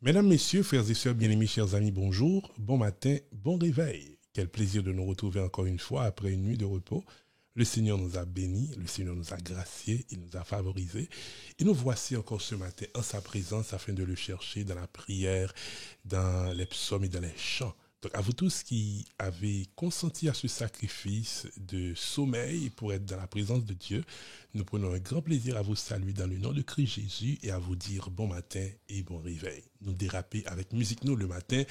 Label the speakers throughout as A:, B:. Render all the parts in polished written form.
A: Mesdames, Messieurs, frères et sœurs bien-aimés, chers amis, bonjour, bon matin, bon réveil. Quel plaisir de nous retrouver encore une fois après une nuit de repos. Le Seigneur nous a bénis, le Seigneur nous a graciés, il nous a favorisés. Et nous voici encore ce matin en sa présence afin de le chercher dans la prière, dans les psaumes et dans les chants. Donc à vous tous qui avez consenti à ce sacrifice de sommeil pour être dans la présence de Dieu, nous prenons un grand plaisir à vous saluer dans le nom de Christ Jésus et à vous dire bon matin et bon réveil. Nous déraper avec Musique Nous le matin.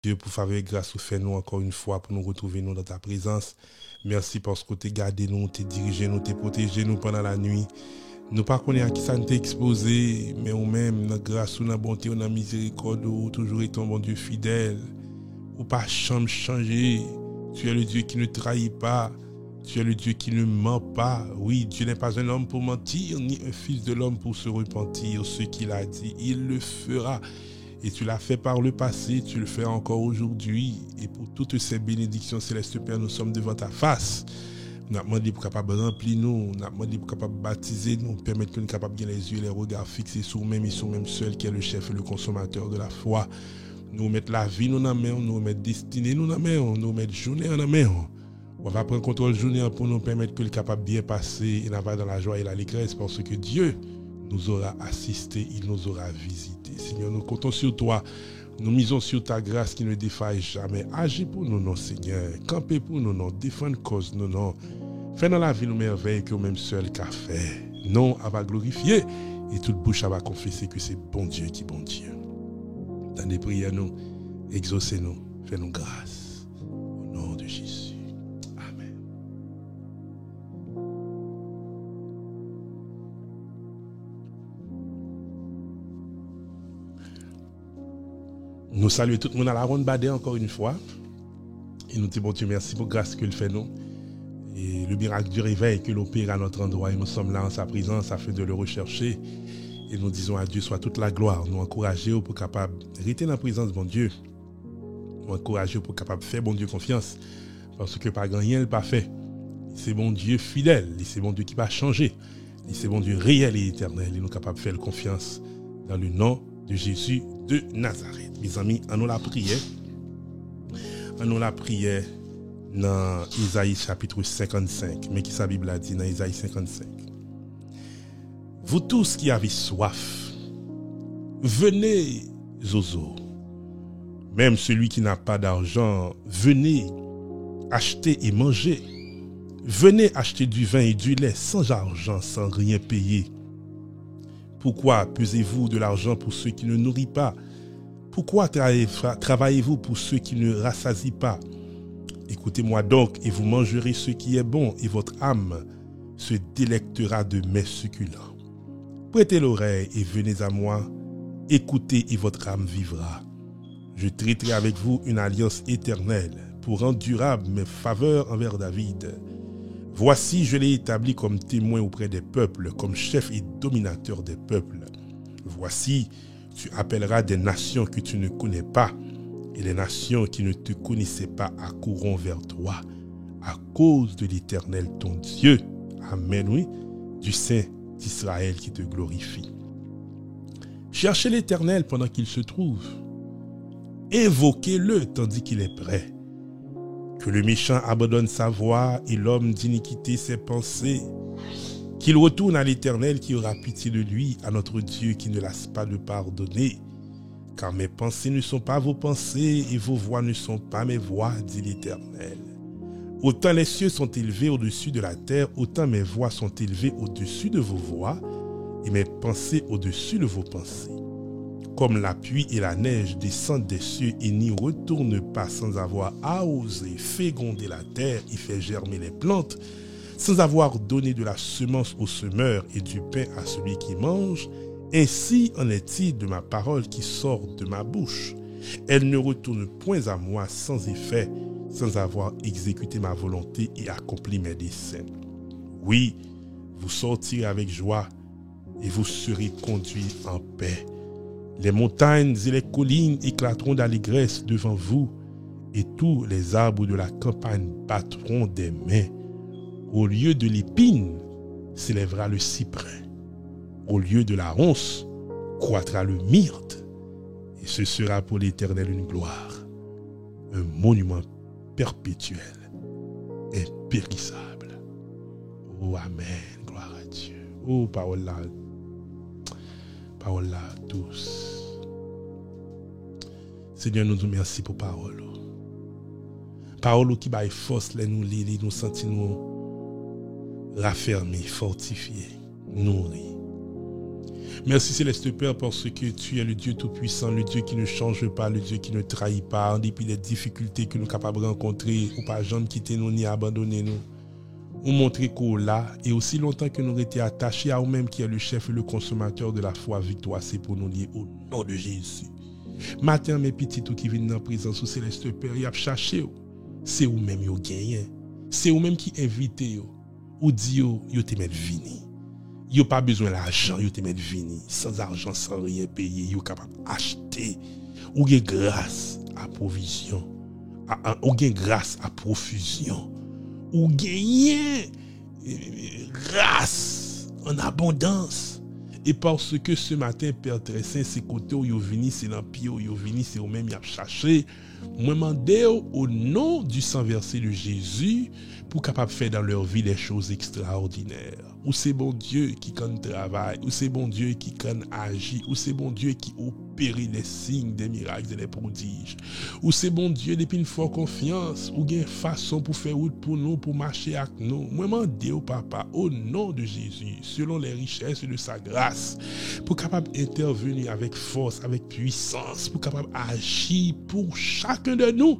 A: Dieu, pour faveur et grâce, ou fait nous encore une fois pour nous retrouver nous dans ta présence. Merci parce que tu as gardé nous, tu as dirigé nous, tu as protégé nous pendant la nuit. Nous ne connaissons pas à qui ça nous t'a exposé, mais ou même, dans grâce ou dans bonté ou dans miséricorde, ou toujours est ton bon Dieu fidèle. Ou pas changer. Tu es le Dieu qui ne trahit pas. Tu es le Dieu qui ne ment pas. Oui, Dieu n'est pas un homme pour mentir, ni un fils de l'homme pour se repentir. Ce qu'il a dit, il le fera. Et tu l'as fait par le passé, tu le fais encore aujourd'hui. Et pour toutes ces bénédictions célestes, Père, nous sommes devant ta face. Nous avons demandé pour capable remplir nous, nous avons demandé pour capable baptiser nous, permettre que nous capables de les yeux, les regards fixés sur nous-mêmes et sur nous-mêmes seul qui est le chef et le consommateur de la foi. Nous mettre la vie nous dans la main, nous mettre destinée nous dans la main, nous mettre journée dans la main. On va prendre contrôle journée pour nous permettre que le capable bien passer et n'avoir dans la joie et l'allégresse parce que Dieu nous aura assisté, il nous aura visité. Seigneur, nous comptons sur toi. Nous misons sur ta grâce qui ne défaille jamais. Agis pour nous, non, Seigneur. Campez pour nous, non. Défendre cause, non, non. Fais dans la vie nos merveilles que même seul qu'a fait. Non, elle va glorifier et toute bouche va confesser que c'est bon Dieu qui est bon Dieu. Dans des prières, nous, exaucez-nous, fais-nous grâce. Au nom de Jésus. Amen. Nous saluons tout le monde à la ronde badée encore une fois. Et nous disons, bon Dieu, merci pour la grâce qu'il fait nous. Et le miracle du réveil que l'opère à notre endroit. Et nous sommes là en sa présence afin de le rechercher. Et nous disons à Dieu soit toute la gloire. Nous encourageons pour capable rester dans la présence de bon Dieu. Nous encourageons pour capable faire bon Dieu confiance. Parce que par grand rien, il n'a pas fait. C'est bon Dieu fidèle. C'est bon Dieu qui va changer. C'est bon Dieu réel et éternel. Et nous sommes capables de faire confiance dans le nom de Jésus de Nazareth. Mes amis, en nous la prière. En nous la prière dans Isaïe chapitre 55. Mais qui sa Bible a dit dans Isaïe 55. Vous tous qui avez soif, venez aux eaux. Même celui qui n'a pas d'argent, venez acheter et manger. Venez acheter du vin et du lait sans argent, sans rien payer. Pourquoi pesez-vous de l'argent pour ceux qui ne nourrissent pas? Pourquoi travaillez-vous pour ceux qui ne rassasient pas? Écoutez-moi donc et vous mangerez ce qui est bon et votre âme se délectera de mets succulents. Prêtez l'oreille et venez à moi, écoutez et votre âme vivra. Je traiterai avec vous une alliance éternelle pour rendre durable mes faveurs envers David. Voici, je l'ai établi comme témoin auprès des peuples, comme chef et dominateur des peuples. Voici, tu appelleras des nations que tu ne connais pas, et les nations qui ne te connaissaient pas accourront vers toi, à cause de l'Éternel ton Dieu. Amen, oui, du Saint d'Israël qui te glorifie. Cherchez l'Éternel pendant qu'il se trouve. Invoquez-le tandis qu'il est prêt. Que le méchant abandonne sa voie et l'homme d'iniquité ses pensées. Qu'il retourne à l'Éternel qui aura pitié de lui, à notre Dieu qui ne lasse pas de pardonner. Car mes pensées ne sont pas vos pensées et vos voix ne sont pas mes voix, dit l'Éternel. Autant les cieux sont élevés au-dessus de la terre, autant mes voix sont élevées au-dessus de vos voix et mes pensées au-dessus de vos pensées. Comme la pluie et la neige descendent des cieux et n'y retournent pas sans avoir arrosé, fécondé la terre et fait germer les plantes, sans avoir donné de la semence au semeur et du pain à celui qui mange, ainsi en est-il de ma parole qui sort de ma bouche. Elle ne retourne point à moi sans effet, sans avoir exécuté ma volonté et accompli mes desseins. Oui, vous sortirez avec joie et vous serez conduits en paix. Les montagnes et les collines éclateront d'allégresse devant vous, et tous les arbres de la campagne battront des mains. Au lieu de l'épine s'élèvera le cyprès. Au lieu de la ronce croîtra le myrte. Et ce sera pour l'Éternel une gloire, un monument perpétuel, impérissable. Oh, amen, gloire à Dieu. Oh, parole là douce. Seigneur, nous te remercions pour parole. Parole qui baille force, les nous lire, nous sentir nous raffermir, fortifier, nourrir. Merci Céleste Père parce que tu es le Dieu Tout-Puissant, le Dieu qui ne change pas, le Dieu qui ne trahit pas, en dépit des difficultés que nous sommes capables de rencontrer, ou pas jamais quitter nous ni abandonner nous. Ou montrer qu'on là, et aussi longtemps que nous étions attachés à nous-mêmes qui est le chef et le consommateur de la foi, victoire, c'est pour nous lier au nom de Jésus. Matin, mes petits tout qui viennent dans la présence au Céleste Père, ils ont cherché, c'est vous-même qui gagnez. C'est vous-même qui invitez, ou dit, vous te mettre vini. Vous n'avez pas besoin d'argent, vous te mettre vini. Sans argent, sans rien payer, vous êtes capable d'acheter. Ou avez grâce à provision. Ou avez grâce à profusion. Ou gagnez grâce en abondance. Et parce que ce matin, Père très saint, c'est côté où vous venez, c'est dans le pied où vous venez, c'est vous-même qui avez cherché. Moi, demandez au nom du sang versé de Jésus pour capable faire dans leur vie des choses extraordinaires. Ou c'est bon Dieu qui quand travaille, ou c'est bon Dieu qui quand agit, ou c'est bon Dieu qui opère des signes, des miracles et des prodiges. Ou c'est bon Dieu depuis une fois confiance, ou une façon pour faire route pour nous, pour marcher avec nous. Moi, demandez au Papa, au nom de Jésus, selon les richesses de sa grâce, pour capable intervenir avec force, avec puissance, pour capable agir pour chacun de nous.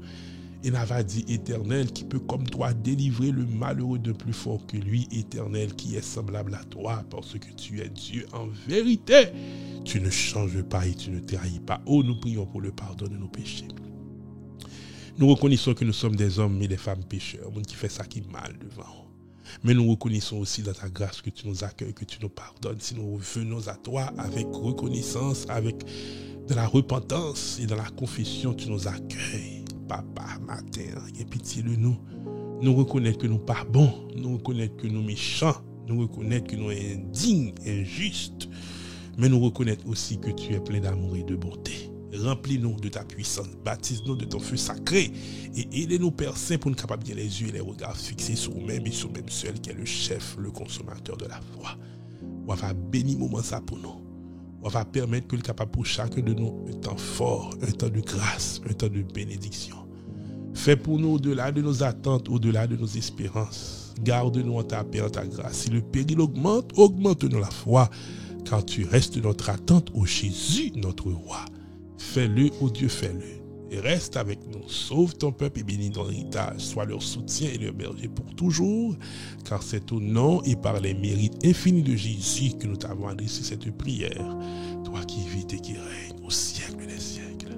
A: Et n'a dit éternel qui peut comme toi délivrer le malheureux de plus fort que lui, éternel qui est semblable à toi parce que tu es Dieu en vérité. Tu ne changes pas et tu ne trahis pas. Oh, nous prions pour le pardon de nos péchés. Nous reconnaissons que nous sommes des hommes et des femmes pécheurs, monde qui fait ça qui est mal devant. Mais nous reconnaissons aussi dans ta grâce que tu nous accueilles, que tu nous pardonnes. Si nous venons à toi avec reconnaissance, avec de la repentance et dans la confession, tu nous accueilles. Papa, matin, aie pitié de nous. Nous reconnaître que nous pas bons, nous reconnaître que nous méchants, nous reconnaître que nous indignes, injustes, mais nous reconnaître aussi que tu es plein d'amour et de bonté. Remplis-nous de ta puissance, baptise-nous de ton feu sacré et aidez-nous, Père Saint, pour nous capables bien les yeux et les regards fixés sur nous-mêmes et sur nous-mêmes seul qui est le chef, le consommateur de la foi. On va bénir moment ça pour nous. On va permettre que le capable pour chacun de nous un temps fort, un temps de grâce, un temps de bénédiction. Fais pour nous au-delà de nos attentes, au-delà de nos espérances. Garde-nous en ta paix, en ta grâce. Si le péril augmente, augmente-nous la foi, car tu restes notre attente au Jésus, notre roi. Fais-le, ô Dieu, fais-le. Et reste avec nous. Sauve ton peuple et bénis ton héritage. Sois leur soutien et leur berger pour toujours. Car c'est au nom et par les mérites infinis de Jésus que nous t'avons adressé cette prière. Toi qui vis et qui règnes au siècle des siècles.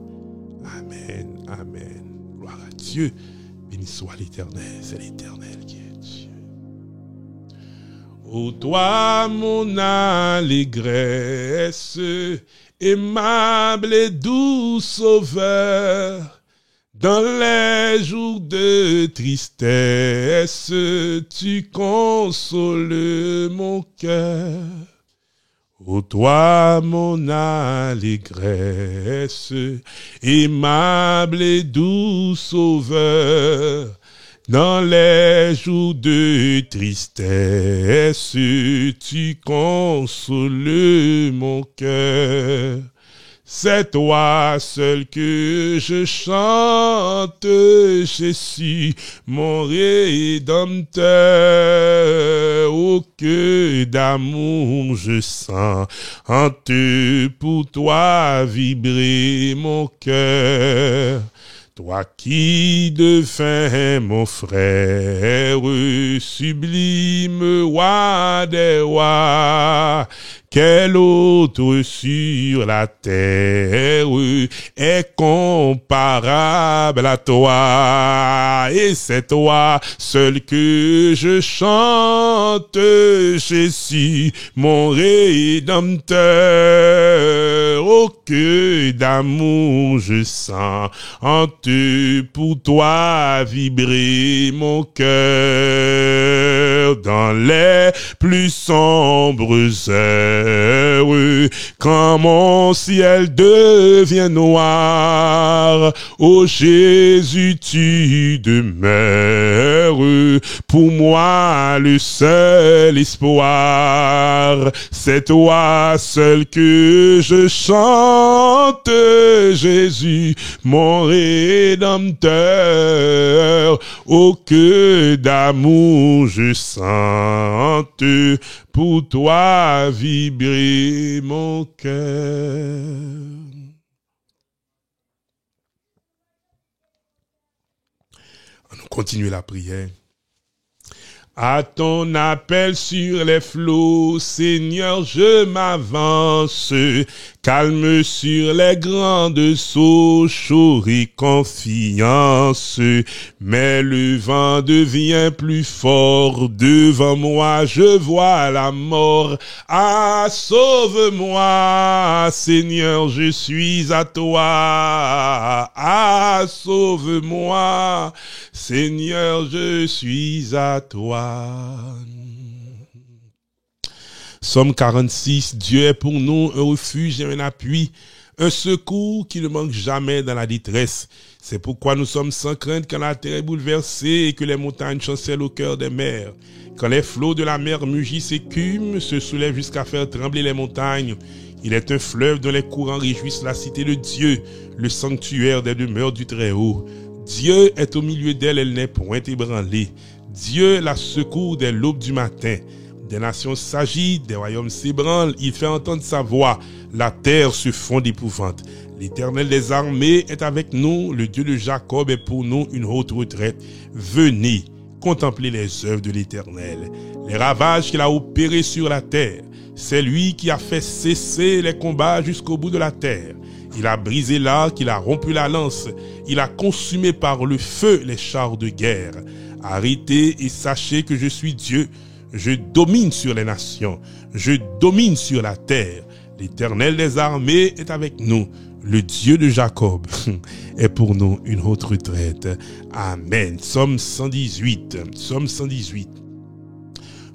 A: Amen. Amen. Gloire à Dieu. Béni soit l'Éternel. C'est l'Éternel qui est Dieu. Ô toi, mon allégresse, aimable et doux sauveur, dans les jours de tristesse, tu consoles mon cœur. Ô toi, mon allégresse, aimable et doux sauveur, dans les jours de tristesse, tu consoles mon cœur. C'est toi seul que je chante, Jésus, mon Rédempteur. Oh, que d'amour je sens en te, pour toi vibrer mon cœur. Toi qui devins mon frère, sublime roi des rois, quel autre sur la terre est comparable à toi? Et c'est toi seul que je chante, Jésus, mon Rédempteur. Oh, que d'amour je sens en te, pour toi vibrer mon cœur. Dans les plus sombres heures, quand mon ciel devient noir, ô Jésus, tu demeures pour moi le seul espoir. C'est toi seul que je chante, de Jésus, mon Rédempteur. Oh, que d'amour je sente pour toi vibrer mon cœur. On continue la prière. À ton appel sur les flots, Seigneur, je m'avance. Calme sur les grandes eaux, chaud et confiance. Mais le vent devient plus fort. Devant moi, je vois la mort. Ah, sauve-moi, Seigneur, je suis à toi. Ah, sauve-moi, Seigneur, je suis à toi. Psaume 46, Dieu est pour nous un refuge et un appui, un secours qui ne manque jamais dans la détresse. C'est pourquoi nous sommes sans crainte quand la terre est bouleversée et que les montagnes chancellent au cœur des mers. Quand les flots de la mer mugissent et écument, se soulèvent jusqu'à faire trembler les montagnes. Il est un fleuve dont les courants réjouissent la cité de Dieu, le sanctuaire des demeures du Très-Haut. Dieu est au milieu d'elle, elle n'est point ébranlée. Dieu la secourt dès l'aube du matin. Des nations s'agitent, des royaumes s'ébranlent, il fait entendre sa voix, la terre se fond d'épouvante. L'Éternel des armées est avec nous, le Dieu de Jacob est pour nous une haute retraite. Venez, contemplez les œuvres de l'Éternel, les ravages qu'il a opérés sur la terre. C'est lui qui a fait cesser les combats jusqu'au bout de la terre. Il a brisé l'arc, il a rompu la lance, il a consumé par le feu les chars de guerre. Arrêtez et sachez que je suis Dieu. Je domine sur les nations, je domine sur la terre. L'Éternel des armées est avec nous. Le Dieu de Jacob est pour nous une haute retraite. Amen. Psaume 118. Psaume 118.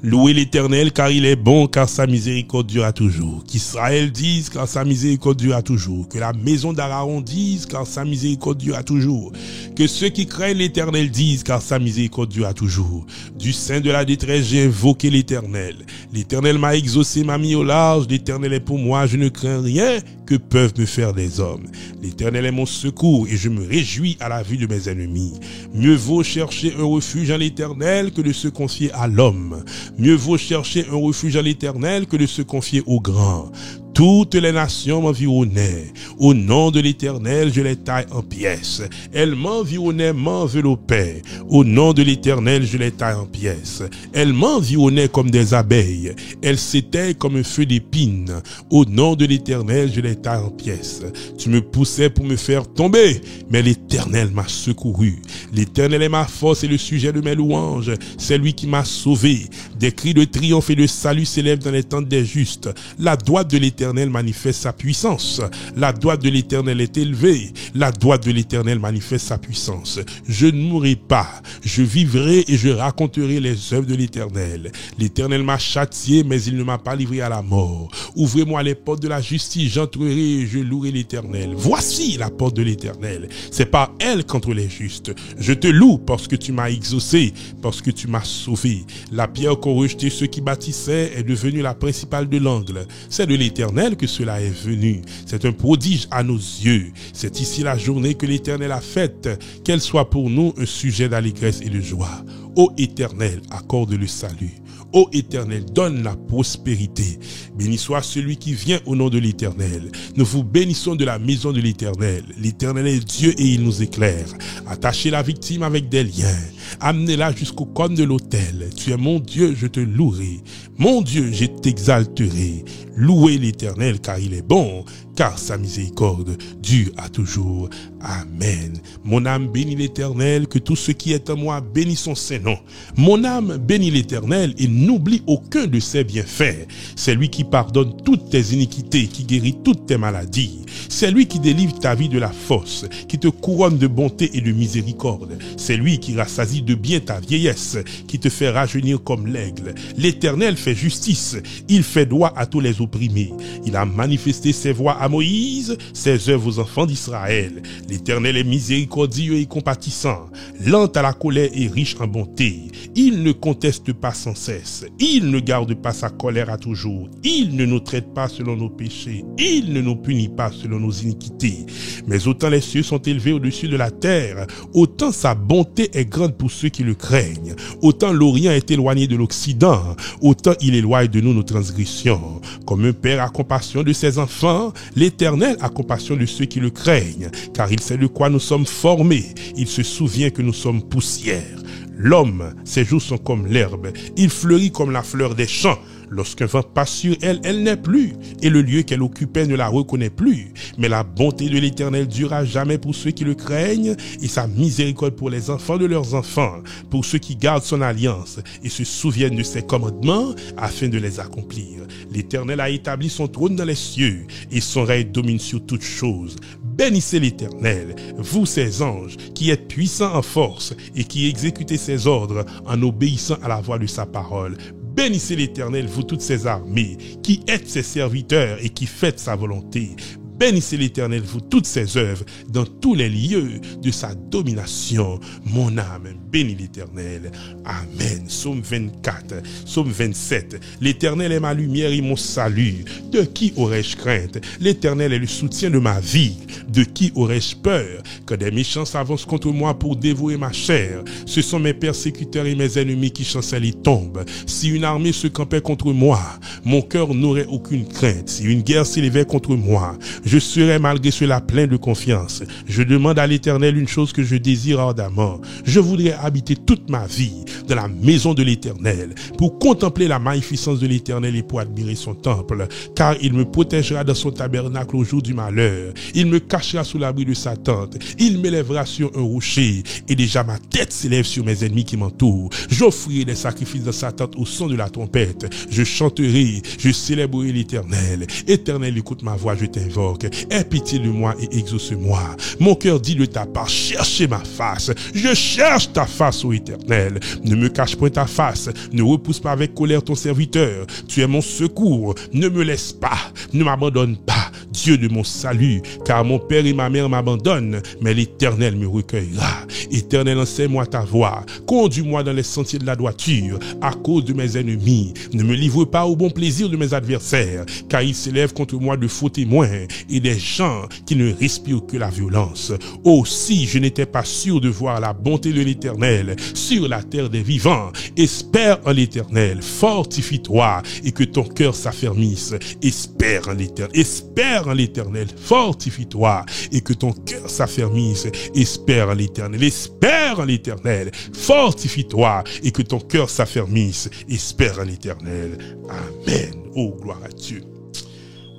A: Louez l'Éternel car il est bon, car sa miséricorde durera toujours. Qu'Israël dise car sa miséricorde durera toujours. Que la maison d'Aaron dise car sa miséricorde durera toujours. Que ceux qui craignent l'Éternel disent car sa miséricorde durera toujours. Du sein de la détresse j'ai invoqué l'Éternel. L'Éternel m'a exaucé, m'a mis au large. L'Éternel est pour moi, je ne crains rien que peuvent me faire les hommes. L'Éternel est mon secours et je me réjouis à la vue de mes ennemis. Mieux vaut chercher un refuge en l'Éternel que de se confier à l'homme. Mieux vaut chercher un refuge en l'Éternel que de se confier aux grands. Toutes les nations m'environnaient. Au nom de l'Éternel, je les taille en pièces. Elles m'environnaient, m'enveloppaient. Au nom de l'Éternel, je les taille en pièces. Elles m'environnaient comme des abeilles. Elles s'éteignent comme un feu d'épines. Au nom de l'Éternel, je les taille en pièces. Tu me poussais pour me faire tomber, mais l'Éternel m'a secouru. L'Éternel est ma force et le sujet de mes louanges. C'est lui qui m'a sauvé. Des cris de triomphe et de salut s'élèvent dans les tentes des justes. La droite de l'Éternel manifeste sa puissance. La droite de l'Éternel est élevée. La droite de l'Éternel manifeste sa puissance. Je ne mourrai pas. Je vivrai et je raconterai les œuvres de l'Éternel. L'Éternel m'a châtié, mais il ne m'a pas livré à la mort. Ouvrez-moi les portes de la justice, j'entrerai et je louerai l'Éternel. Voici la porte de l'Éternel. C'est par elle qu'entrent les justes. Je te loue parce que tu m'as exaucé, parce que tu m'as sauvé. La pierre qu'ont rejeté ceux qui bâtissaient est devenue la principale de l'angle. C'est de l'Éternel que cela est venu. C'est un prodige à nos yeux. C'est ici la journée que l'Éternel a faite. Qu'elle soit pour nous un sujet d'allégresse et de joie. Ô Éternel, accorde le salut. Ô Éternel, donne la prospérité. Béni soit celui qui vient au nom de l'Éternel. Nous vous bénissons de la maison de l'Éternel. L'Éternel est Dieu et il nous éclaire. Attachez la victime avec des liens. Amenez-la jusqu'au cône de l'autel. Tu es mon Dieu, je te louerai. Mon Dieu, je t'exalterai. Louez l'Éternel car il est bon, car sa miséricorde dure à toujours. Amen. Mon âme bénit l'Éternel, que tout ce qui est en moi bénisse son Saint-Nom. Mon âme bénit l'Éternel et n'oublie aucun de ses bienfaits. C'est lui qui pardonne toutes tes iniquités, qui guérit toutes tes maladies. C'est lui qui délivre ta vie de la fosse, qui te couronne de bonté et de miséricorde. C'est lui qui rassasie de bien ta vieillesse, qui te fait rajeunir comme l'aigle. L'Éternel fait justice, il fait droit à tous les opprimés. Il a manifesté ses voies à Moïse ses œuvres aux enfants d'Israël. L'Éternel est miséricordieux et compatissant, lent à la colère et riche en bonté. Il ne conteste pas sans cesse, il ne garde pas sa colère à toujours, il ne nous traite pas selon nos péchés, il ne nous punit pas selon nos iniquités. Mais autant les cieux sont élevés au-dessus de la terre, autant sa bonté est grande pour ceux qui le craignent. Autant l'Orient est éloigné de l'Occident, autant il éloigne de nous nos transgressions. Comme un père a compassion de ses enfants, l'Éternel a compassion de ceux qui le craignent, car il sait de quoi nous sommes formés, il se souvient que nous sommes poussière. L'homme, ses jours sont comme l'herbe, il fleurit comme la fleur des champs. Lorsqu'un vent passe sur elle, elle n'est plus, et le lieu qu'elle occupait ne la reconnaît plus. Mais la bonté de l'Éternel durera jamais pour ceux qui le craignent, et sa miséricorde pour les enfants de leurs enfants, pour ceux qui gardent son alliance et se souviennent de ses commandements afin de les accomplir. L'Éternel a établi son trône dans les cieux, et son règne domine sur toutes choses. Bénissez l'Éternel, vous ses anges, qui êtes puissants en force et qui exécutez ses ordres en obéissant à la voix de sa parole. Bénissez l'Éternel, vous toutes ses armées, qui êtes ses serviteurs et qui faites sa volonté. Bénissez l'Éternel, vous toutes ses œuvres, dans tous les lieux de sa domination. Mon âme bénit l'Éternel. Amen. Psaume 24, Psaume 27. L'Éternel est ma lumière et mon salut. De qui aurais-je crainte? L'Éternel est le soutien de ma vie. De qui aurais-je peur? Que des méchants s'avancent contre moi pour dévorer ma chair. Ce sont mes persécuteurs et mes ennemis qui chancellent et tombent. Si une armée se campait contre moi, mon cœur n'aurait aucune crainte. Si une guerre s'élevait contre moi, je serai malgré cela plein de confiance. Je demande à l'Éternel une chose que je désire ardemment. Je voudrais habiter toute ma vie dans la maison de l'Éternel pour contempler la magnificence de l'Éternel et pour admirer son temple. Car il me protégera dans son tabernacle au jour du malheur. Il me cachera sous l'abri de sa tente. Il m'élèvera sur un rocher et déjà ma tête s'élève sur mes ennemis qui m'entourent. J'offrirai des sacrifices dans sa tente au son de la trompette. Je chanterai, je célébrerai l'Éternel. Éternel, écoute ma voix, je t'invoque. Aie pitié de moi et exauce-moi. Mon cœur dit de ta part, cherchez ma face. Je cherche ta face, ô Éternel. Ne me cache point ta face. Ne repousse pas avec colère ton serviteur. Tu es mon secours. Ne me laisse pas. Ne m'abandonne pas, Dieu de mon salut. Car mon père et ma mère m'abandonnent, mais l'Éternel me recueillera. Éternel, enseigne-moi ta voie. Conduis-moi dans les sentiers de la droiture, à cause de mes ennemis. Ne me livre pas au bon plaisir de mes adversaires, car ils s'élèvent contre moi de faux témoins et des gens qui ne respirent que la violence. Aussi, je n'étais pas sûr de voir la bonté de l'Éternel sur la terre des vivants. Espère en l'Éternel, fortifie-toi et que ton cœur s'affermisse. Espère en l'Éternel, espère en l'Éternel, fortifie-toi et que ton cœur s'affermisse. Espère en l'Éternel, espère en l'Éternel, fortifie-toi et que ton cœur s'affermisse. Espère en l'Éternel. Amen. Oh, gloire à Dieu.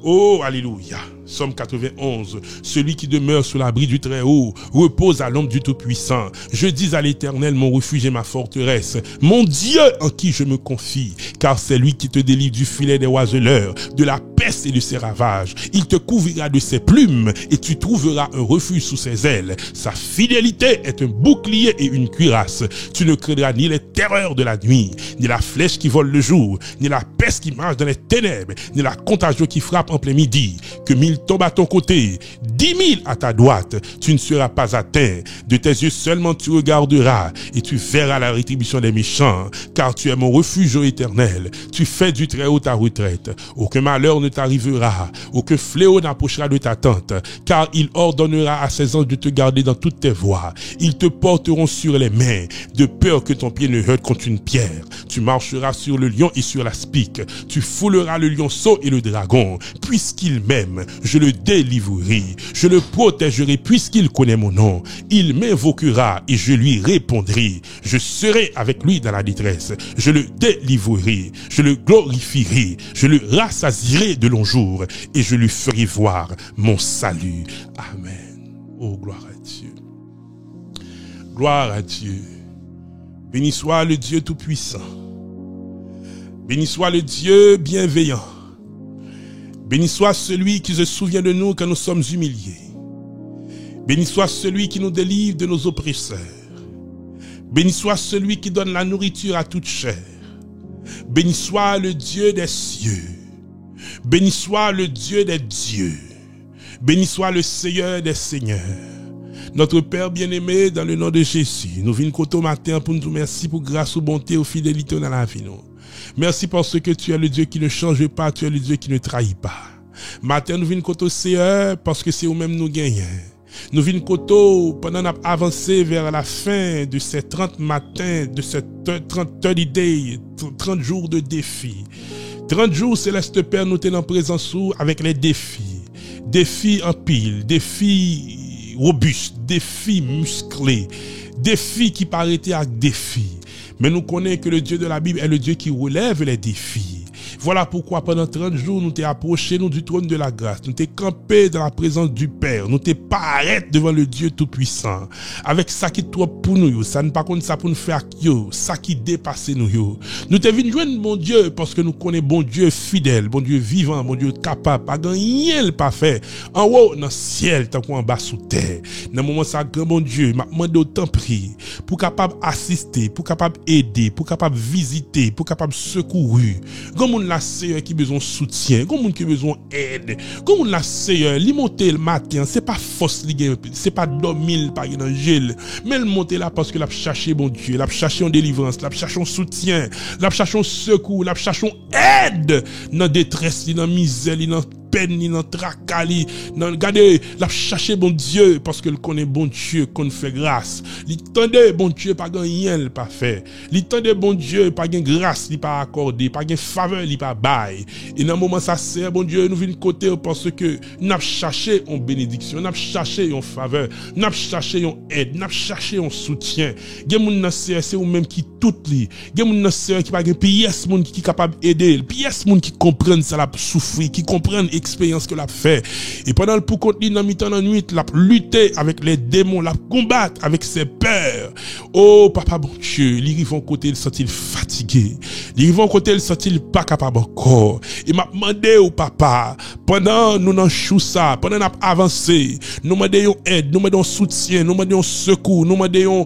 A: Oh, alléluia. Psaume 91. Celui qui demeure sous l'abri du Très-Haut repose à l'ombre du Tout-Puissant. Je dis à l'Éternel, mon refuge et ma forteresse, mon Dieu en qui je me confie, car c'est lui qui te délivre du filet des oiseleurs, de la peste et de ses ravages. Il te couvrira de ses plumes et tu trouveras un refuge sous ses ailes. Sa fidélité est un bouclier et une cuirasse. Tu ne craindras ni les terreurs de la nuit, ni la flèche qui vole le jour, ni la peste qui marche dans les ténèbres, ni la contagion qui frappe en plein midi. Que 1000 tombent à ton côté, 10 000 à ta droite, tu ne seras pas atteint. De tes yeux seulement tu regarderas et tu verras la rétribution des méchants, car tu es mon refuge éternel. Tu fais du Très-Haut ta retraite. Aucun malheur ne t'arrivera, aucun fléau n'approchera de ta tente, car il ordonnera à ses anges de te garder dans toutes tes voies. Ils te porteront sur les mains, de peur que ton pied ne heurte contre une pierre. Tu marcheras sur le lion et sur l'aspic. Tu fouleras le lionceau et le dragon. Puisqu'il m'aime, je le délivrerai. Je le protégerai puisqu'il connaît mon nom. Il m'invoquera et je lui répondrai. Je serai avec lui dans la détresse. Je le délivrerai. Je le glorifierai. Je le rassasierai de longs jours et je lui ferai voir mon salut. Amen. Oh, gloire à Dieu. Gloire à Dieu. Béni soit le Dieu Tout-Puissant. Béni soit le Dieu bienveillant. Béni soit celui qui se souvient de nous quand nous sommes humiliés. Béni soit celui qui nous délivre de nos oppresseurs. Béni soit celui qui donne la nourriture à toute chair. Béni soit le Dieu des cieux. Béni soit le Dieu des dieux. Béni soit le Seigneur des Seigneurs. Notre Père bien-aimé, dans le nom de Jésus, nous venons au matin pour nous dire merci pour grâce ou bonté ou fidélité dans la vie. Merci parce que tu es le Dieu qui ne change pas, tu es le Dieu qui ne trahit pas. Matin, nous venons au Seigneur parce que c'est nous-mêmes nous gagnons. Nous venons côté pendant qu'on a avancé vers la fin de ces 30 matins, de ces 30 days, 30 jours de défis. 30 jours, Céleste Père, nous tenons en présence avec les défis. Défis en pile, défis robustes, défis musclés, défis qui paraissent avec défis. Mais nous connaissons que le Dieu de la Bible est le Dieu qui relève les défis. Voilà pourquoi pendant 30 jours, nous t'es approché nous du trône de la grâce. Nous t'es campé dans la présence du Père. Nous t'es paraître devant le Dieu Tout-Puissant. Avec ça qui trop pour nous, ça ne pas contre ça pour nous faire ça qui dépasse nous. Nous t'es venu joindre mon Dieu parce que nous connaissons bon Dieu fidèle, bon Dieu vivant, bon Dieu capable, pas gagner le pas fait. En haut, dans le ciel, tant qu'en bas sous terre. Dans le moment ça, grand bon Dieu, m'a demandé autant prier pour capable assister, pour capable aider, pour capable visiter, pour capable secourir. Comme la Seigneur qui besoin soutien, comme qui besoin aide, comme la Seigneur, li monter le matin, c'est pas force li gen, c'est pas dormir par dans gel, mais le monter là parce que l'a chercher bon Dieu, l'a chercher en délivrance, l'a chercher en soutien, l'a chercher en secours, l'a chercher en aide dans détresse, dans misère, dans peine, dans tracas, dans regardez, l'a chercher bon Dieu parce que le connaît bon Dieu qu'on fait grâce. Li tande bon Dieu pas rien pas fait. Li tande bon Dieu pas gain grâce, li pas accordé, pas gain faveur, li pas bail. Et dans moment ça c'est bon Dieu nous vient côté parce que n'a cherché en bénédiction, n'a cherché en faveur, n'a cherché en aide, n'a cherché en soutien. Gen moun nan c'est ou même qui tout li. Gen moun nan c'est qui pas gain pièce moun qui capable aider, pièce moun qui comprennent ça la souffrir, qui comprennent expérience que l'a fait. Et pendant le pour continuer dans mi-temps dans nuit, l'a lutter avec les démons, l'a combattre avec ses peurs. Oh papa bon Dieu, li rivon côté il sent-il fatigué. Li rivon côté il sent-il pas capable encore. Et m'a demandé au papa pendant nous dans chou ça, pendant n'a avancé, nous demandons aide, nous demandons soutien, nous demandons secours, nous demandons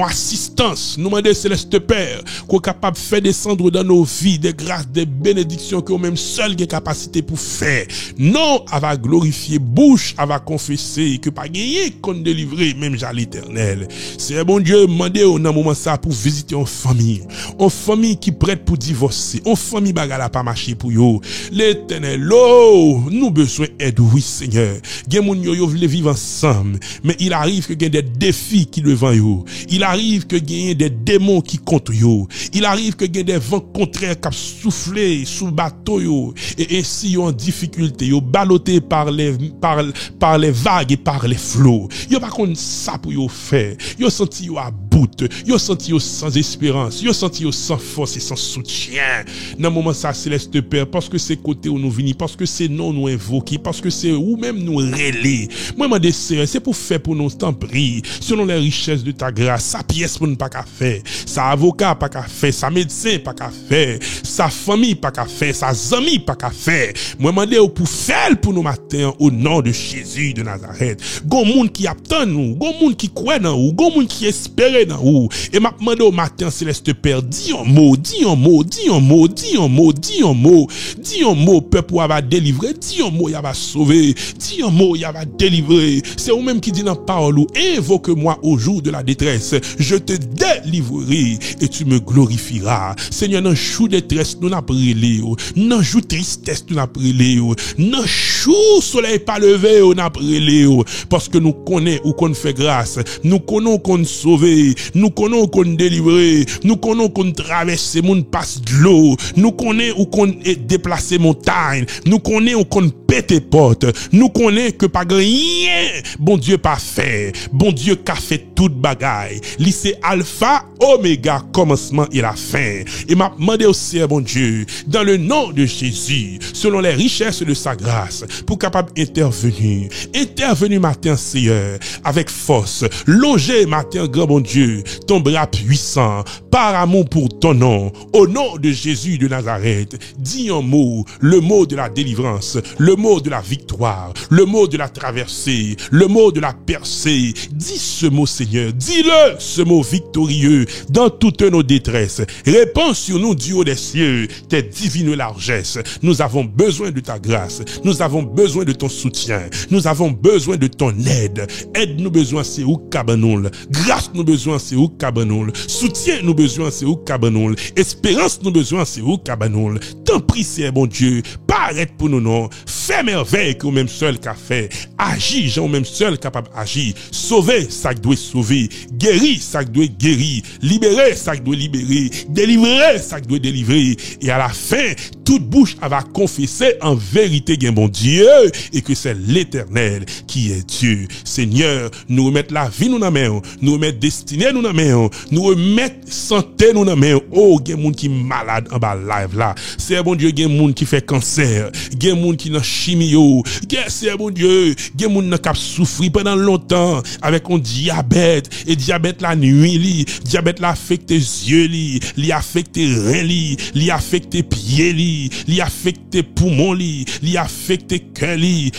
A: assistance, nous demandons Céleste Père qu'on est capable de faire descendre dans nos vies des grâces, des bénédictions que nous-mêmes seuls avons capacité pour faire. Non, elle va glorifier bouche, elle va confesser que pas gagner qu'on délivrer même à l'Éternel. C'est bon Dieu demandé dans moment ça pour visiter une famille qui prête pour divorcer, une famille bagala pas marcher pour yo. L'Éternel, oh, nous besoin d'aide, oui Seigneur. Gen moun yo vle vivre ensemble, mais il arrive que gen des défis qui devant yo. Il arrive que gen des démons qui contre yo. Il arrive que gen des vents contraires qui soufflent sous bateau yo et ainsi yo en difficulté, yo ballotté par les vagues et par les flots. Yo pas contre ça pour yo faire. Yo senti yo à bout, yo senti yo sans espérance, yo senti yo sans force et sans soutien. Dans moment ça Céleste Père parce que c'est côté où nous venons, parce que c'est non nous invoquer, parce que c'est où même nous relais. Moi m'en désire, c'est pour faire pour nous t'en prie, selon les richesses de ta grâce, sa pièce pour ne pas qu'à faire, sa avocat pas qu'à faire, sa médecin pas qu'à faire, sa famille pas qu'à faire, sa amis pas qu'à faire. Moi m'en désire pour faire pour nous matin au nom de Jésus de Nazareth. Gon monde qui attend nous, gon monde qui croit dans nous, gon monde qui espère dans nous. Et m'a demandé au matin Céleste Père, dis un mot, dis un mot, dis un mot, dis un mot, dis un mot, dis un mot, peuple va délivrer, dis un mot, il va sauver, dis un mot, il va délivrer. C'est vous-même qui dit dans la parole, invoque-moi au jour de la détresse, je te délivrerai et tu me glorifieras. Seigneur, dans jour de détresse, nous n'a brûlé, dans jour tristesse, nous n'a brûlé, dans jour soleil pas levé, nous n'a brûlé, parce que nous connaissons ou qu'on fait grâce, nous connaissons qu'on sauve, nous connaissons qu'on délivre, nous connaissons qu'on traverse moun passe de l'eau, nous connaissons ou qu'on déplace montagne, nous connaissons ou qu'on pète porte, nous connaissons que pas rien, bon Dieu pas fait, bon Dieu qu'a fait toute bagaille, lycée alpha, oméga, commencement et la fin. Et m'a demandé aussi, bon Dieu, dans le nom de Jésus, selon les richesses de sa grâce, pour capable intervenir matin, Seigneur, avec force, loger matin, grand bon Dieu, ton bras puissant, par amour pour ton nom, au nom de Jésus de Nazareth, dis un mot, le mot de la délivrance, le mot de la victoire, le mot de la traversée, le mot de la percée. Dis ce mot, Seigneur. Dis-le, ce mot victorieux, dans toutes nos détresses. Répands sur nous, du haut des cieux, tes divines largesses. Nous avons besoin de ta grâce. Nous avons besoin de ton soutien. Nous avons besoin de ton aide. Aide-nous besoin, c'est où cabanoul. Grâce nous besoin, c'est où cabanoul. Soutien nous besoin, c'est où cabanoul. Espérance nous besoin, c'est où cabanoul. T'en prie, c'est bon Dieu. Pas arrête pour nous, non. Fais merveille que même seul qu'a fait. Agis, Jean même seul capable d'agir. Sauver, ça doit sauver. Guérir, ça doit guérir. Libérer, ça doit libérer. Délivrer, ça doit délivrer. Et à la fin, toute bouche va confesser en vérité qu'il y a un bon Dieu et que c'est l'Éternel qui est Dieu. Seigneur, nous remettre la vie nous dans main, nous remettre destinée nous dans main, nous remettre santé nous dans main. Oh, il y a des gens qui sont malades en bas live là. C'est un bon Dieu, il y a des gens qui fait cancer, il y a des gens qui sont chimie, c'est un bon Dieu, il y a des gens qui souffrent pendant longtemps avec un diabète et diabète la nuit, diabète la affecte yeux, li affecte rein, li affecte pieds, li affecte poumons, li affecte cœur.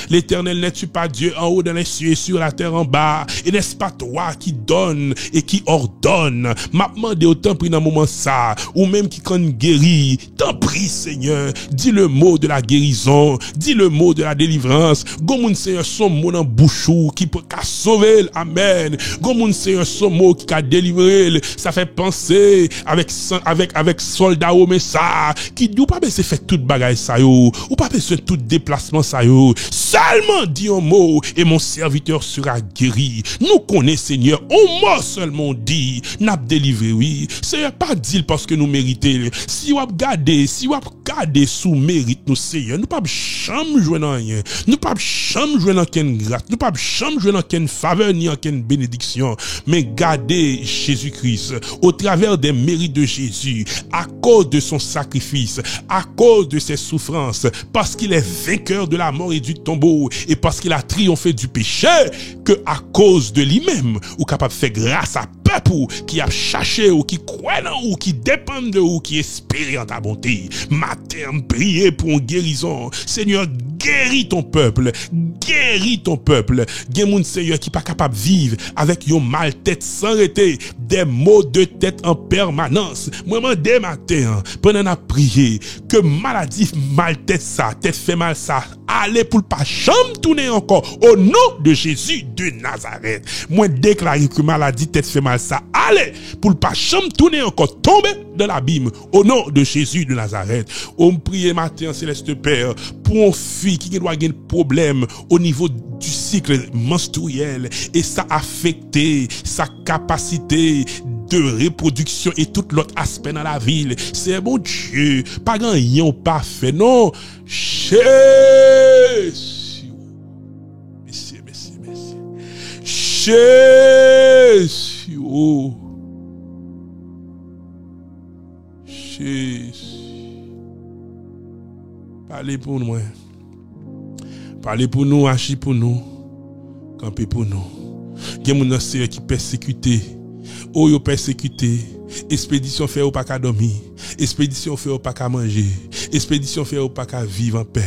A: L'Éternel n'est-tu pas Dieu en haut dans les cieux et sur la terre en bas? Et n'est-ce pas toi qui donne et qui ordonne? M'a demandé autant pris dans le moment ça, ou même qui quand guérit, t'en prie Seigneur, dis le mot de la guérison, dis le mot de la délivrance. Gomoun Seigneur son mot dans bouchou qui peut sauver, amen. Gomoun Seigneur son mot qui a délivré, ça fait penser avec soldat au ça qui dit ou pas besoin faire toute bagaille ça yo, ou pas besoin tout déplacement ça yo. Seulement dis un mot et mon serviteur sera guéri. Nous connaissons Seigneur, un mot seulement dit, n'a délivré oui. Seigneur pas dit parce que nous méritons. Si vous regardez sous mérite nous Seigneur, nous pas jamais jouer dans rien. Nous pas jamais jouer dans quelle grâce, nous pas jamais jouer dans quelle faveur ni en quelle bénédiction, mais gardez Jésus-Christ au travers des mérites de Jésus, à cause de son sacrifice, à cause de ses souffrances, parce qu'il est vainqueur de la mort et du tombeau, et parce qu'il a triomphé du péché, que à cause de lui-même, ou capable de faire grâce à peuple qui a cherché ou qui croit en ou qui dépend de ou qui espère en ta bonté. Matin, priez pour une guérison. Seigneur, guéris ton peuple. Guéris ton peuple. Gen moun Seigneur qui pas capable de vivre avec yon mal tête sans arrêter, des maux de tête en permanence. Moi, dès matin, pendant à prier, que maladie mal tête ça, tête fait mal ça, allez pour le pas chambre tourner encore au nom de Jésus de Nazareth. Moi, déclare que maladie tête fait mal ça, allez pour le pas chambre tourner encore, tomber dans l'abîme au nom de Jésus de Nazareth. On prie matin, Céleste Père, pour une fille qui doit avoir un problème au niveau du cycle menstruel et ça a affecté sa capacité de reproduction et tout l'autre aspect dans la ville. C'est bon Dieu, pas grand rien parfait, non. Jésus. Merci. Jésus. Oh. Jésus. Parlez pour nous. Parlez pour nous, agis pour nous. Campez pour nous. Il y a des gens qui persécutent. Oh, yo persécuté. Expédition fait ou pas qu'à dormir. Expédition fait ou pas qu'à manger. Expédition fait ou pas qu'à vivre en paix.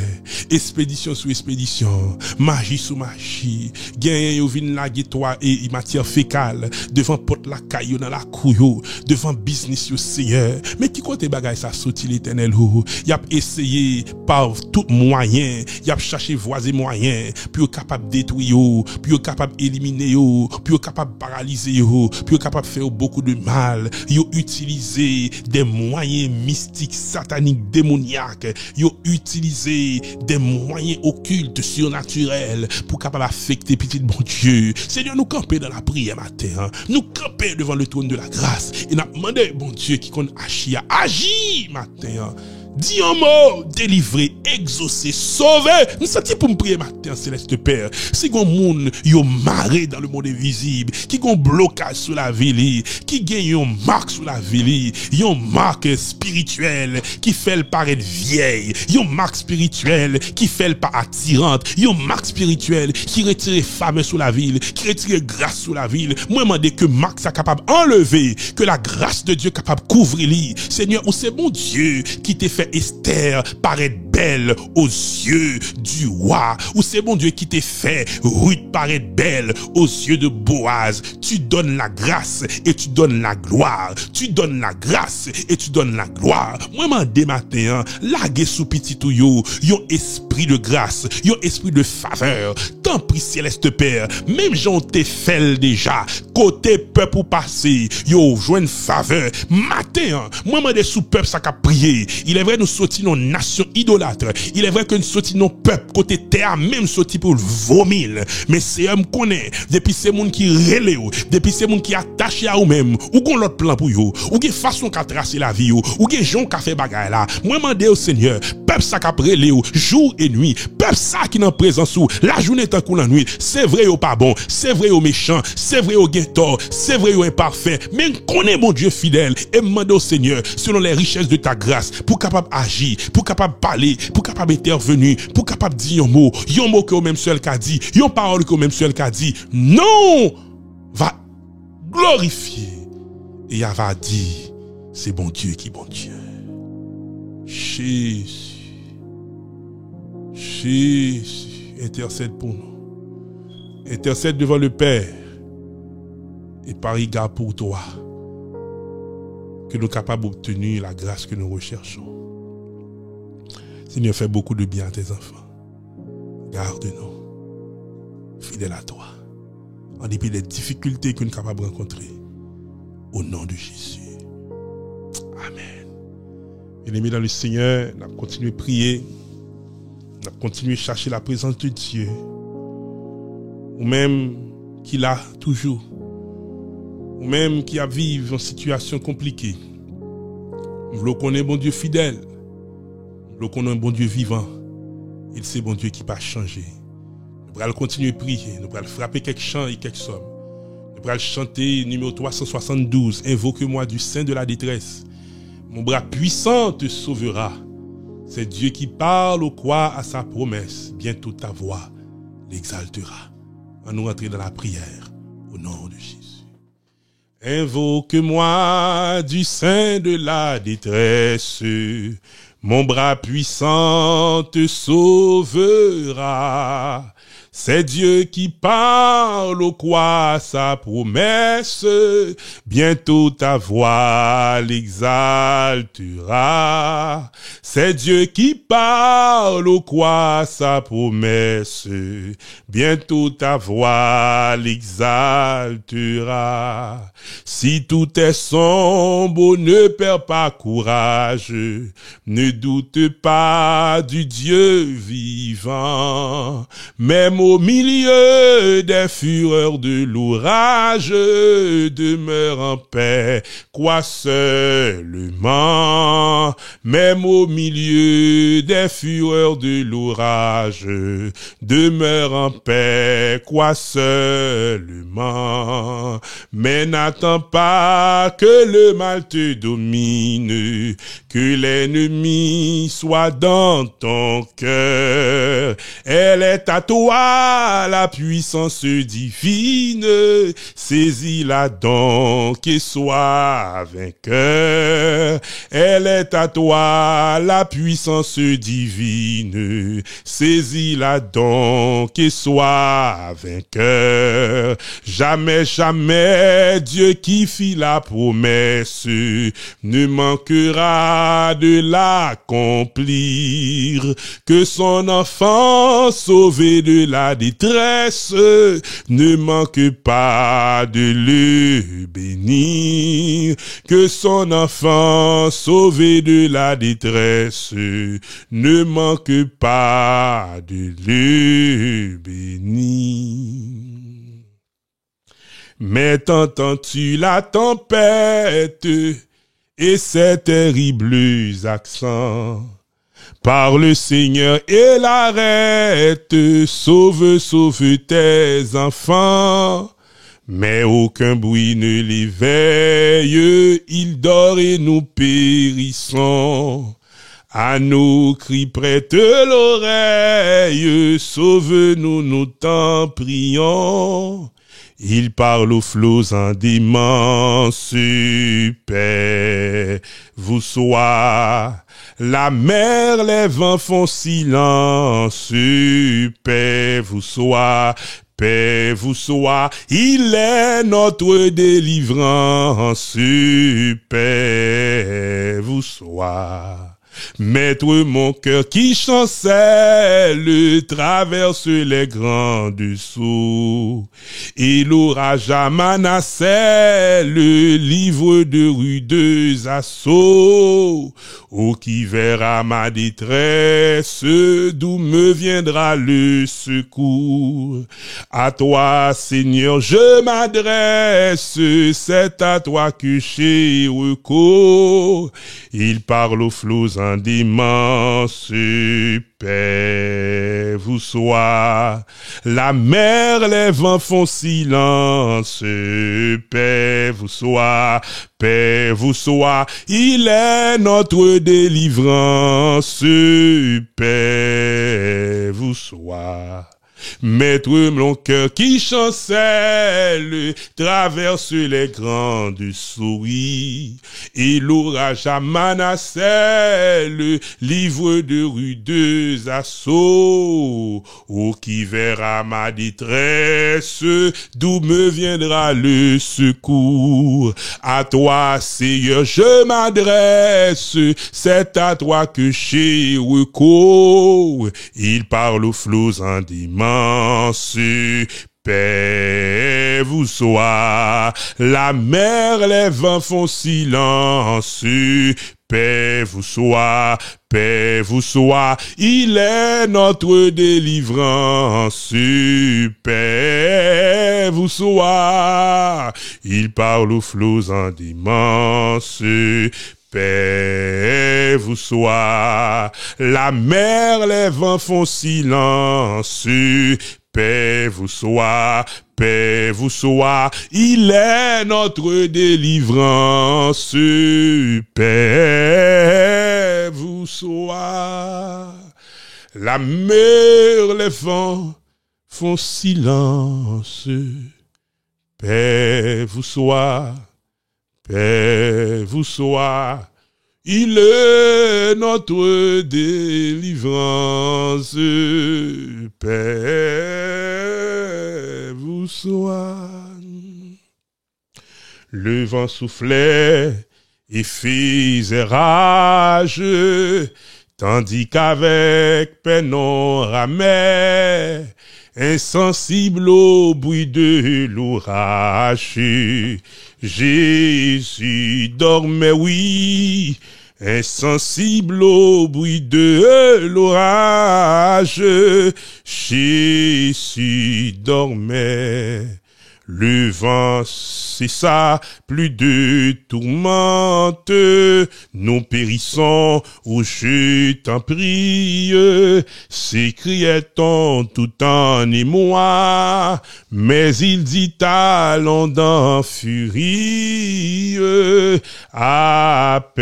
A: Expédition sous expédition. Magie sous magie. Gagne yo vin la toi et matière fécale. Devant porte la caillou dans la couille. Devant business yo Seigneur. Mais qui côté bagay ça sorti l'Éternel ou? Y a essayé par tout moyen. Y a cherché voies et moyens. Puis yo capable détruire yo. Puis yo capable éliminer yo. Puis yo capable paralyser yo. Puis yo capable faire beaucoup de mal. Yo utilisé des moyens mystiques, sataniques, démoniaques. Yo utilisé des moyens occultes, surnaturels pour capable affecter petit bon Dieu. Seigneur, nous camper dans la prière matin. Nous camper devant le trône de la grâce. Et nous demander, bon Dieu, qui qu'on agit matin. Dis un mot, délivrer, exaucer, sauver. Nous sommes pour me prier matin, Céleste Père. Si gon moun yo maré dans le monde invisible, qui gon blocage sur la ville, qui gagne une marque sur la ville, une marque spirituelle qui fait le paraître vieille, une marque spirituelle qui fait le pas attirante, une marque spirituelle qui retire femme sur la ville, qui retire grâce sur la ville. Moi, je demande que marque soit capable d'enlever, que la grâce de Dieu capable de couvrir lui. Seigneur, ou c'est bon Dieu qui t'a fait Esther paraître belle aux yeux du roi. Ou c'est bon Dieu qui t'est fait, Ruth paraît belle aux yeux de Boaz. Tu donnes la grâce et tu donnes la gloire. Tu donnes la grâce et tu donnes la gloire. Moi, m'en matin, laguer sous petit ou yon esprit de grâce, yon esprit de faveur. Tant pis céleste Père, même j'en t'ai fait déjà, côté peuple ou passé, yo, joine faveur. Matin, moi, m'en sous peuple ça qu'a prié. Il est vrai, nous sortis nos nations idolâtres. Il est vrai que nous sortis nos peuples côté terre, même sortis pour vomir. Mais c'est homme connaît, depuis ces monde qui relève, depuis ces monde qui attaché à eux-mêmes, ou qu'on l'autre plan pour yo, ou qui façon qu'a tracer la vie, ou qui gens qu'a fait bagaille là. Moi, m'en au Seigneur, peuple ça qu'a relève, jour et nuit, peuple ça qui n'en présence ou, la journée tant qu'on la nuit, c'est vrai ou pas bon, c'est vrai ou méchant, c'est vrai ou tort, c'est vrai ou imparfait, mais connaît mon Dieu fidèle, et demande au Seigneur, selon les richesses de ta grâce, pour capable agir, pour capable parler, pour capable intervenir, pour capable dire un mot que au même seul qu'a dit, une parole que au même seul qu'a dit, non, va glorifier, et elle va dire, c'est bon Dieu qui bon Dieu. Jésus, intercède pour nous. Intercède devant le Père. Et par égard pour toi, que nous sommes capables d'obtenir la grâce que nous recherchons. Seigneur, fais beaucoup de bien à tes enfants. Garde-nous, fidèles à toi, en dépit des difficultés que nous sommes capables de rencontrer. Au nom de Jésus. Amen. Bien-aimés dans le Seigneur, nous allons continuer à prier. Nous allons continuer à chercher la présence de Dieu. Ou même qu'il a toujours. Ou même qui a vécu en situation compliquée. Nous voulons qu'on ait un bon Dieu fidèle. Nous voulons qu'on ait un bon Dieu vivant. Il c'est bon Dieu qui ne va pas changer. Nous allons continuer à prier. Nous allons frapper quelques chants et quelques sommes. Nous allons chanter numéro 372. Invoque-moi du sein de la détresse. Mon bras puissant te sauvera. C'est Dieu qui parle au croix à sa promesse. Bientôt ta voix l'exaltera. On nous rentrer dans la prière au nom de Jésus. Invoque-moi du sein de la détresse. Mon bras puissant te sauvera. C'est Dieu qui parle au croix sa promesse. Bientôt ta voix l'exaltera. C'est Dieu qui parle au croix sa promesse. Bientôt ta voix l'exaltera. Si tout est sombre, ne perds pas courage. Ne doute pas du Dieu vivant. Même au milieu des fureurs de l'orage, demeure en paix, crois seulement. Même au milieu des fureurs de l'orage, demeure en paix, crois seulement. Mais n'attends pas que le mal te domine, que l'ennemi soit dans ton cœur. Elle est à toi la puissance divine, saisis-la donc et sois vainqueur. Elle est à toi la puissance divine, saisis-la donc et sois vainqueur. Jamais, jamais Dieu qui fit la promesse ne manquera de l'accomplir. Que son enfant sauvé de la détresse ne manque pas de le bénir. Que son enfant sauvé de la détresse ne manque pas de le bénir. Mais t'entends-tu la tempête et ses terribles accents? Parle Seigneur et l'arrête, sauve, sauve tes enfants. Mais aucun bruit ne l'éveille, il dort et nous périssons. À nos cris prête l'oreille, sauve-nous, nous t'en prions. Il parle aux flots en d'immense paix. Vous soit La mer, les vents font silence, paix vous soit. Paix vous soit, il est notre délivrance, paix vous soit. Maître mon cœur qui chancelle, traverse les grands dessous. Et l'orage à Manassé, le livre de rudes assauts. Ô qui verra ma détresse, d'où me viendra le secours? À toi, Seigneur, je m'adresse, c'est à toi que j'ai recours. Il parle aux flots d'immense paix vous soit. La mer, les vents font silence, paix vous soit, paix vous soit. Il est notre délivrance, paix vous soit. Maître mon cœur qui chancelle, traverse les grandes souris, et l'orage à Manassé, le livre de rudes assauts. Ô qui verra ma détresse, d'où me viendra le secours? À toi, Seigneur, je m'adresse, c'est à toi que j'ai recours. Il parle aux flots en immense, paix vous soit. La mer, les vents font silence, paix vous soit, paix vous soit. Il est notre délivrance, paix vous soit. Il parle aux flots en immense, paix vous soit. La mer, les vents font silence, paix vous soit, paix vous soit. Il est notre délivrance, paix vous soit. La mer, les vents font silence, paix vous soit, paix vous soit. Il est notre délivrance, paix vous soit. Le vent soufflait et faisait rage, tandis qu'avec peine on ramait, insensible au bruit de l'orage. Jésus dormait, oui, insensible au bruit de l'orage. Jésus dormait. Le vent cessa, plus de tourmente, nous périssons, ô je t'en prie, s'écriait-on tout en émoi, mais il dit allons dans furie, apaise-toi,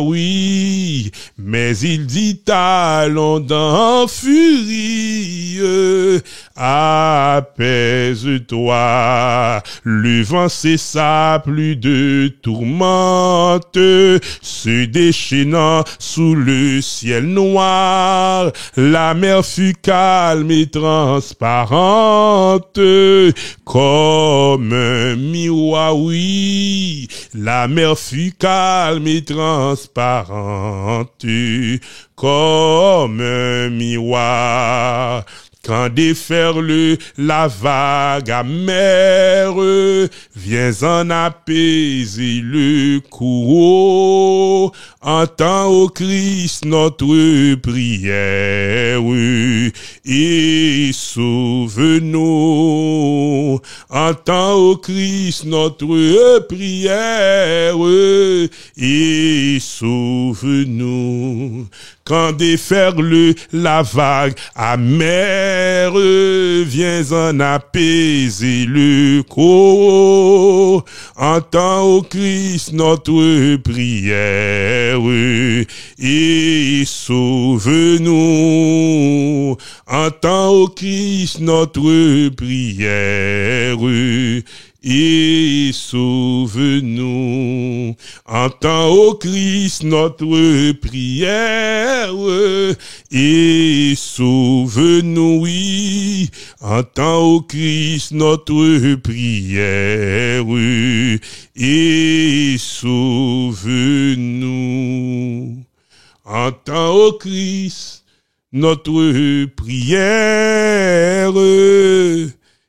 A: oui, mais il dit allons dans furie, apaise-toi. Le vent cessa, plus de tourmente, se déchaînant sous le ciel noir. La mer fut calme et transparente, comme un miroir, oui. La mer fut calme et transparente, comme un miroir. Quand déferle la vague amère, viens en apaiser le courroux. Entends au Christ notre prière et sauve-nous. Entends au Christ notre prière et sauve-nous. Quand déferle la vague amère, viens en apaiser le courroux. Entends au Christ notre prière et sauve-nous. Entends au Christ notre prière et sauve-nous. Entends, ô Christ, notre prière, et sauve-nous, oui. Entends, ô Christ, notre prière, et sauve-nous. Entends, ô Christ, notre prière,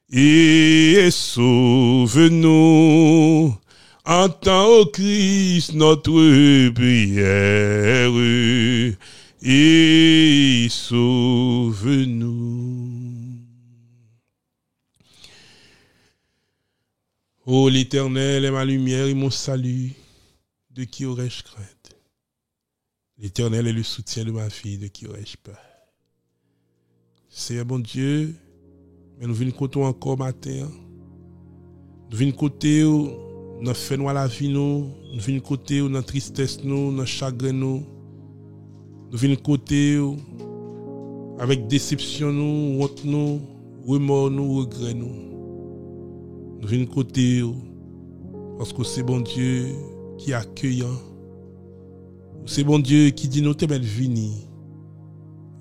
A: et sauve-nous. Entends, ô Christ, notre prière, et sauve-nous. Ô l'Éternel est ma lumière et mon salut, de qui aurais-je crainte? L'Éternel est le soutien de ma vie, de qui aurais-je peur? Seigneur bon Dieu, mais nous venons côté encore matin. Nous venons côté où nous faisons la vie, nous venons côté où nous tristesse, nous chagrin, nous venons côté où avec déception, nous honte, nous remords, nous regret, nous venons côté où parce que c'est bon Dieu qui est accueillant. C'est bon Dieu qui dit nous t'es belle vini.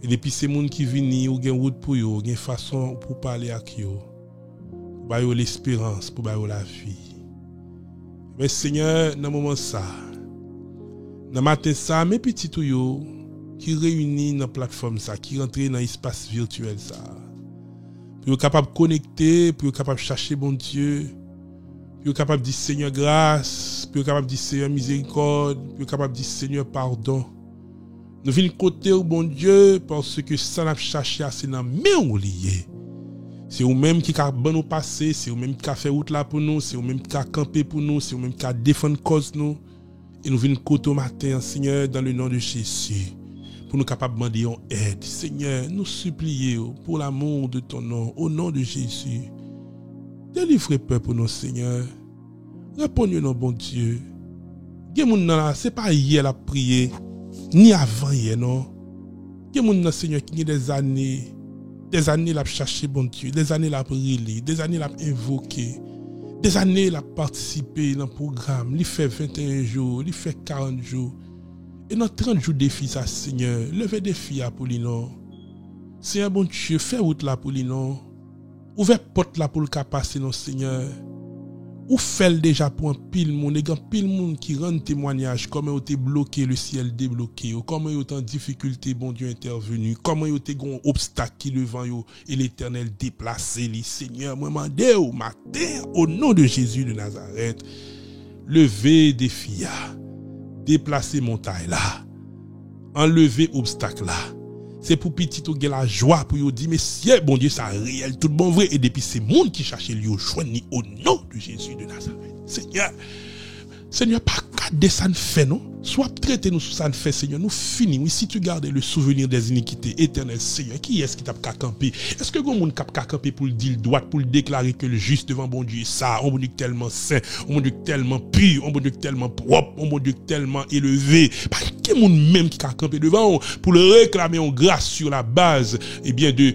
A: Et depuis ces gens qui viennent, ou gen route pour eux, gen façon pour parler avec eux, pour bailler l'espérance, pour bailler la vie. Mais Seigneur, dans moment ça, dans matin ça, mes petits tuyaux qui réunissent dans la plateforme ça, qui rentrent dans l'espace virtuel ça, pour être capable de connecter, pour être capable de chercher bon Dieu, pour être capable de dire Seigneur grâce, pour être capable de dire Seigneur miséricorde, pour être capable de dire Seigneur pardon. Nous venons côté au bon Dieu parce que ça n'a cherché à c'est dans mais lié. C'est vous même qui a bon nous passer, c'est vous même qui a fait route là pour nous, c'est vous même qui a campé pour nous, c'est vous même qui a défendre cause nous. Et nous venons côté au matin Seigneur dans le nom de Jésus pour nous capables de demander en aide. Seigneur, nous supplions pour l'amour de ton nom au nom de Jésus. Délivrez peur pour nous Seigneur. Répondez-nous bon Dieu. C'est pas hier la prier. Ni avant hier, non. Il y a des Seigneur qui a des années l'a cherché bon Dieu, des années l'a prié, des années l'a invoqué, des années l'a participé dans le programme, il fait 21 jours, il fait 40 jours. Et dans 30 jours défi ça Seigneur, levez des filles pour lui non. Seigneur bon Dieu, fais route là pour lui non. Ouvre porte là pour le passer non Seigneur. Ou fait déjà pour un pile monde, et un pile monde qui rend témoignage, comment vous été bloqué, le ciel débloqué, comment vous êtes en difficulté, bon Dieu intervenu, comment vous êtes un obstacle qui devant vous, et l'Éternel déplacé, les Seigneur, moi mandé au matin, au nom de Jésus de Nazareth, levez défi là, déplacer montagne là, enlever obstacle là. C'est pour petit ou la joie pour vous dire, mais si bon Dieu, ça réel, tout bon vrai. Et depuis c'est monde qui cherche lui au choix ni au nom de Jésus de Nazareth. Seigneur, pas garder ça ne fait, non? Soit traiter nous sur ça ne fait, Seigneur. Nous finissons. Oui, si tu gardes le souvenir des iniquités éternelles, Seigneur, qui est-ce qui t'a camper? Est-ce que vous avez camper pour le dire droit, pour le déclarer que le juste devant bon Dieu, ça, on bon Dieu tellement saint, on bon Dieu tellement pur, on bon Dieu tellement propre, on bon Dieu tellement élevé. Pas que monde même qui a campé devant pour le réclamer en grâce sur la base, eh bien, de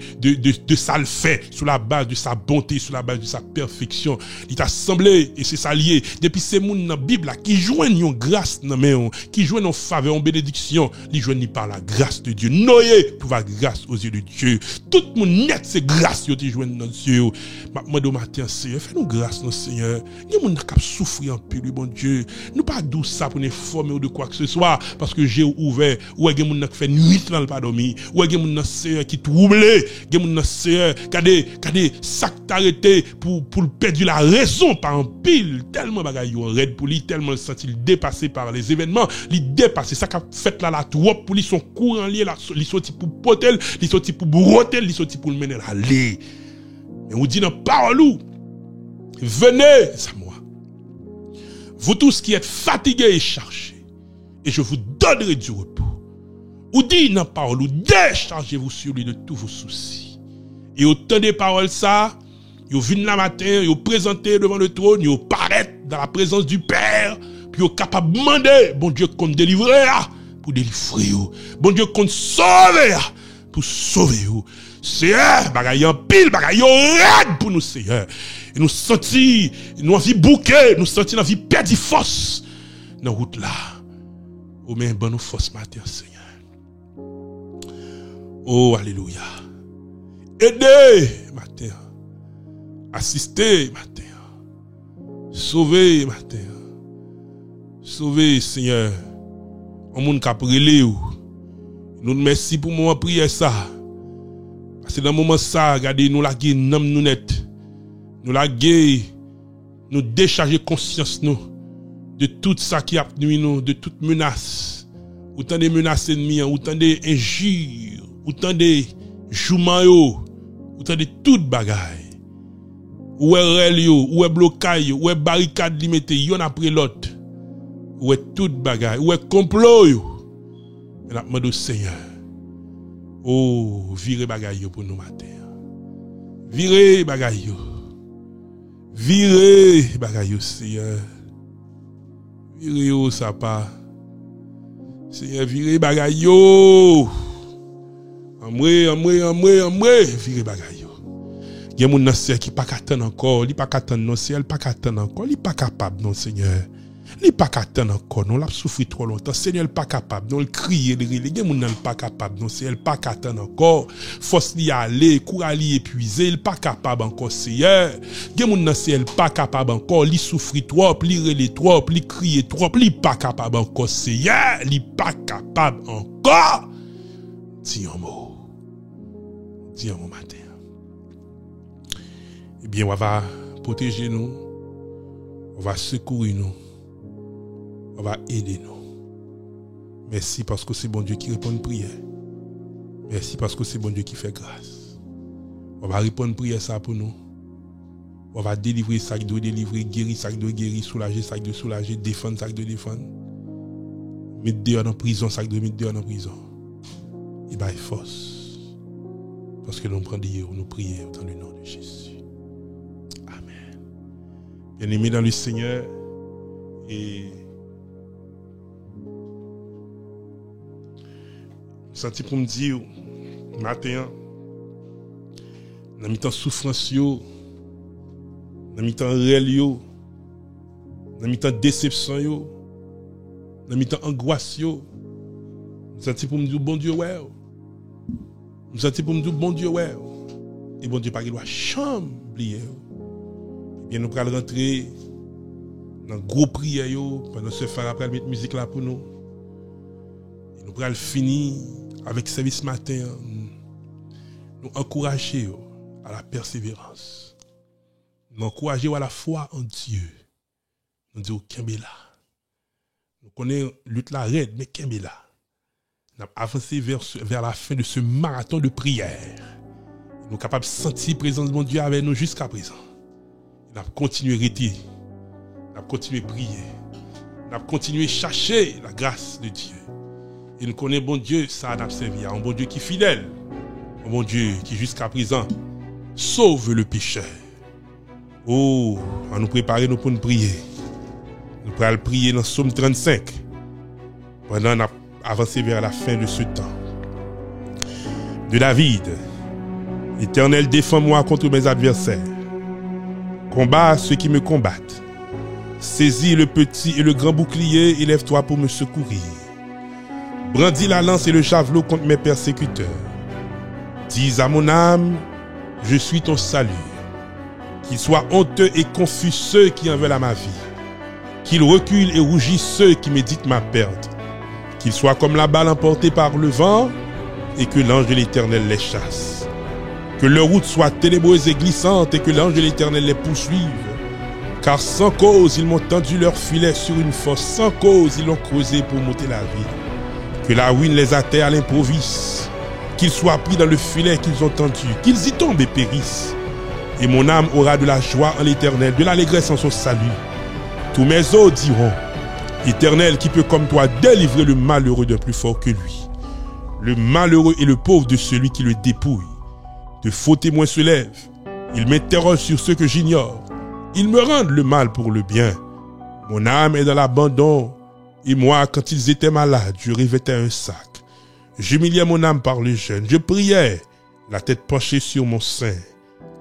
A: ça le fait, sur la base de sa bonté, sur la base de sa perfection. Il t'a semblé, et c'est ça lié. Depuis ces gens dans la Bible, là, qui joignent une grâce dans main, qui joignent en faveur, en bénédiction, ils joignent par la grâce de Dieu. Noyé pour la grâce aux yeux de Dieu. Tout le monde net, c'est grâce qui joignent dans Dieu. Moi, de matin, Seigneur, fais-nous grâce, non, Seigneur. Il y a des gens qui souffrent en peu, bon Dieu. Nous pas d'où ça pour nous former ou de quoi que ce soit, parce que j'ai ouvert, ou il y a des gens qui fait nuit dans le pas dormir, ou il y a des gens, Seigneur, qui troublent, il y a des gens, Seigneur, qui ça t'arrêter pour perdre la raison par un pile, tellement bagaille ou raide pour lui, tellement senti dépassé par les événements, il dépassé, ça qu'a fait là la trop pour lui, son courant lié, il sorti pour potel, il sorti pour broter, il sorti pour le mener à aller. Mais on dit dans parole, venez à moi. Vous tous qui êtes fatigués et chargés, et je vous donnerai du repos. Ou dit dans parole, ou déchargez-vous sur lui de tous vos soucis. Et autant des paroles ça, vous venez la matin, vous présentez devant le trône, vous paraît dans la présence du Père, puis vous capable de demander, bon Dieu, qu'on délivre, pour délivrer vous. Bon Dieu, qu'on sauve, pour sauver vous. Seigneur, bagaille en pile, bagaille raide pour nous, Seigneur. Et nous sentis, nous envie bouquet, nous sentis envie perdre force. dans route là. Ou même bonne force matin, Seigneur. Oh, alléluia. Aidez matin. Assistez matin. Sauvez matin. Sauvez, Seigneur. On moun ka prele ou. Nous merci pour moment prière ça. Parce que dans le moment ça, regardez, nous la gué nam nous net. Nous la gué, nous décharger conscience nous de tout ça qui a nuit nous, de toute menace. Autant de menaces ennemies, autant de injures, autant de jouements yo, autant de toute bagaille. Ou est rel yo, ou est blocage yo, ou est barricade li mette yon après l'autre. Ou est toute bagaille, ou est complot yo. Mais la demande au Seigneur. Oh, virez bagaille yo pour nous matin. Virez bagaille yo. Virez bagaille yo, Seigneur. Virez yo ça pas. Seigneur, virez bagaille yo. Amwe, virez bagaille yo. Il y a mon ancien qui pas attendre encore, il pas attendre non, c'est elle pas attendre encore, il pas capable non, Seigneur. Il pas attendre encore, non, l'a souffrir trop longtemps, Seigneur pas capable, non, il crie, il y a mon pas capable non, c'est elle pas attendre encore, force li aller, courage li épuisé, il pas capable encore, Seigneur. Il y a mon c'est elle pas capable encore, il souffrir trop, il relé trop, il crie trop, il pas capable encore, Seigneur, il pas capable encore. Dis un mot. Dis un mot matin. Eh bien, on va protéger nous, on va secourir nous, on va aider nous. Merci parce que c'est bon Dieu qui répond à une prière. Merci parce que c'est bon Dieu qui fait grâce. On va répondre à une prière ça pour nous. On va délivrer ça qui doit délivrer, guérir ça qui doit guérir, soulager ça qui doit soulager, défendre ça qui doit défendre. Mettre dehors dans prison ça qui doit mettre dehors dans prison. Et bien, force. Parce que nous prenons, nous prions dans le nom de Jésus. Bien-aimé dans le Seigneur, et je sens pour me dire, matin, dans le temps souffrance, dans le temps réel, dans le temps déception, dans le temps angoisse, je sens pour me dire, bon Dieu, ouais. Je sens pour me dire, bon Dieu, ouais. Et bon Dieu, pas qu'il doit chambre oublier. Et nous allons rentrer dans le gros prière pendant ce faire après mettre musique là pour nous. Et nous allons finir avec ce service matin. Nous encourager à la persévérance. Nous encourager à la foi en Dieu. Nous disons Kembela. Nous connaissons lutte la raide, mais Kembela. Nous avons avancé vers la fin de ce marathon de prière. Nous sommes capables de sentir la présence de mon Dieu avec nous jusqu'à présent. Nous avons continué à retirer, nous avons continué à prier, nous avons continué à chercher la grâce de Dieu. Et nous connaissons bon Dieu, ça n'a servi à un bon Dieu qui est fidèle, un bon Dieu qui jusqu'à présent sauve le pécheur. Oh, on nous préparer nous pour nous prier. Nous allons prier dans Psaume 35 pendant qu'on a avancé vers la fin de ce temps. De David, Éternel, défends-moi contre mes adversaires. Combat ceux qui me combattent. Saisis le petit et le grand bouclier et lève-toi pour me secourir. Brandis la lance et le javelot contre mes persécuteurs. Dis à mon âme, je suis ton salut. Qu'ils soient honteux et confus ceux qui en veulent à ma vie. Qu'ils reculent et rougissent ceux qui méditent ma perte. Qu'ils soient comme la balle emportée par le vent et que l'ange de l'Éternel les chasse. Que leur route soit ténébreuse et glissante et que l'ange de l'Éternel les poursuive. Car sans cause, ils m'ont tendu leur filet sur une fosse. Sans cause, ils l'ont creusé pour monter la vie. Que la ruine les atteigne à l'improviste. Qu'ils soient pris dans le filet qu'ils ont tendu. Qu'ils y tombent et périssent. Et mon âme aura de la joie en l'Éternel, de l'allégresse en son salut. Tous mes os diront, Éternel, qui peut comme toi délivrer le malheureux d'un plus fort que lui. Le malheureux et le pauvre de celui qui le dépouille. De faux témoins se lèvent. Ils m'interrogent sur ce que j'ignore. Ils me rendent le mal pour le bien. Mon âme est dans l'abandon. Et moi, quand ils étaient malades, je revêtais un sac. J'humiliais mon âme par le jeûne. Je priais, la tête penchée sur mon sein.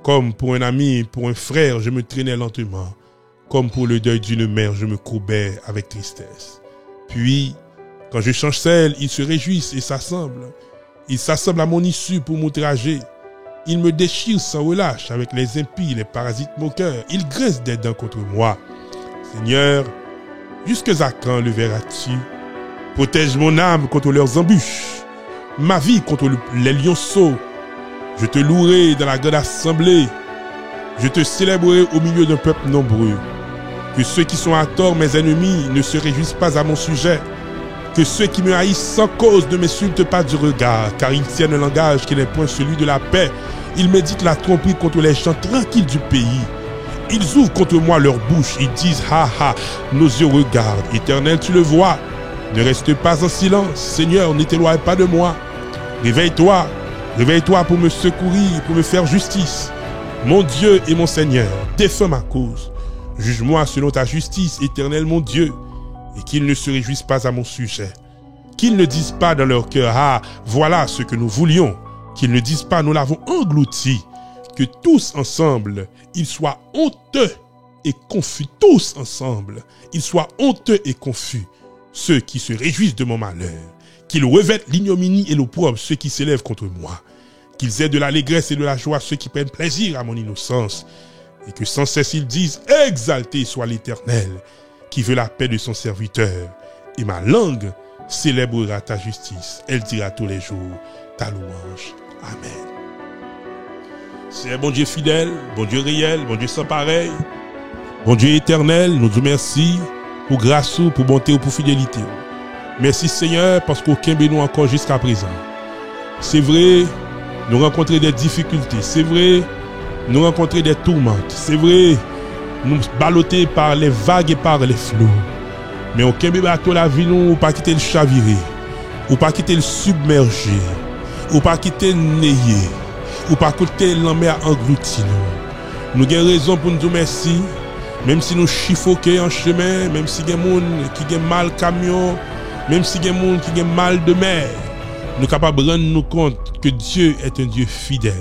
A: Comme pour un ami, pour un frère, je me traînais lentement. Comme pour le deuil d'une mère, je me courbais avec tristesse. Puis, quand je chancelle, ils se réjouissent et s'assemblent. Ils s'assemblent à mon issue pour m'outrager. Ils me déchirent sans relâche avec les impies, les parasites moqueurs. Ils graissent des dents contre moi. Seigneur, jusque à quand le verras-tu? Protège mon âme contre leurs embûches, ma vie contre les lionceaux. Je te louerai dans la grande assemblée. Je te célébrerai au milieu d'un peuple nombreux. Que ceux qui sont à tort, mes ennemis, ne se réjouissent pas à mon sujet. Que ceux qui me haïssent sans cause ne m'insultent pas du regard, car ils tiennent un langage qui n'est point celui de la paix. Ils méditent la tromperie contre les gens tranquilles du pays. Ils ouvrent contre moi leur bouche, ils disent « Ha ha !» Nos yeux regardent. Éternel, tu le vois. Ne reste pas en silence. Seigneur, ne t'éloigne pas de moi. Réveille-toi. Réveille-toi pour me secourir, pour me faire justice. Mon Dieu et mon Seigneur, défends ma cause. Juge-moi selon ta justice, Éternel mon Dieu, et qu'ils ne se réjouissent pas à mon sujet. Qu'ils ne disent pas dans leur cœur, ah, voilà ce que nous voulions. Qu'ils ne disent pas, nous l'avons englouti. Que tous ensemble, ils soient honteux et confus. Tous ensemble, ils soient honteux et confus. Ceux qui se réjouissent de mon malheur. Qu'ils revêtent l'ignominie et l'opprobre, ceux qui s'élèvent contre moi. Qu'ils aient de l'allégresse et de la joie, ceux qui prennent plaisir à mon innocence. Et que sans cesse ils disent, exalté soit l'Éternel, qui veut la paix de son serviteur. Et ma langue célébrera ta justice. Elle dira tous les jours ta louange. Amen. C'est bon Dieu fidèle, bon Dieu réel, bon Dieu sans pareil, bon Dieu éternel, nous vous merci pour grâce, pour bonté ou pour fidélité. Merci Seigneur parce qu'aucun bénou encore jusqu'à présent. C'est vrai, nous rencontrons des difficultés. C'est vrai, nous rencontrons des tourmentes. C'est vrai, nous balloter par les vagues et par les flots. Mais aucun bateau la vie nous, ou pas quitter le chavirer, ou pas quitter le submerger, ou pas quitter le nayer, ou pas quitter l'enmer englouti nous. Nous avons raison pour nous dire merci, même si nous chiffoquons en chemin, même si il y a des gens qui ont mal camion, même si il y a des gens qui ont mal de mer, nous sommes capables de rendre nous compte que Dieu est un Dieu fidèle.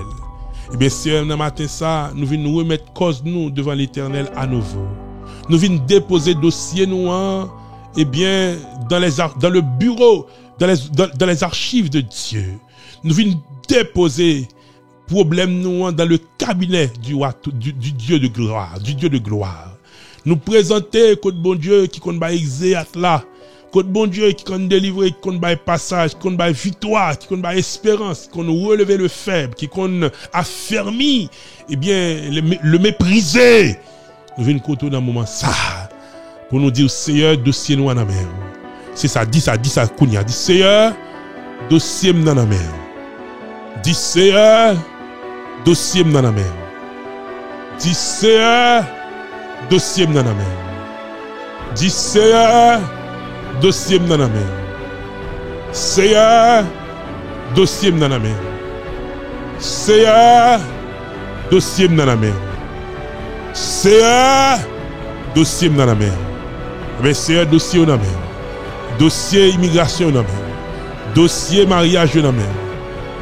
A: Et bien, Seigneur, dans matin ça, nous venons nous remettre cause nous devant l'Éternel à nouveau. Nous venons déposer dossier nous, eh bien, dans le bureau, dans les archives de Dieu. Nous venons déposer problème nous dans le cabinet du Dieu de gloire, du Dieu de gloire. Nous présenter contre bon Dieu qui compte ba exéat là, contre bon Dieu qui compte délivrer, qui compte ba passage, qui compte ba victoire, qui compte ba espérance, qui compte relever le faible, qui compte affermir, eh bien, le mépriser. Nous venons côté dans un moment ça pour nous dire Seigneur, dossier nous en la main. C'est ça, dis ça, Kounia, dis Seigneur, dossier nous dans la main. Dis Seigneur, dossier dans la main. Dis Seigneur, dossier dans la main. Dis Seigneur, dossier dans la main. Seigneur, dossier dans la main. Seigneur, dossier dans la main. Seigneur, dossier dans la main. Mais Seigneur, dossier dans la main. Dossier immigration dans la main. Dossier mariage dans la main.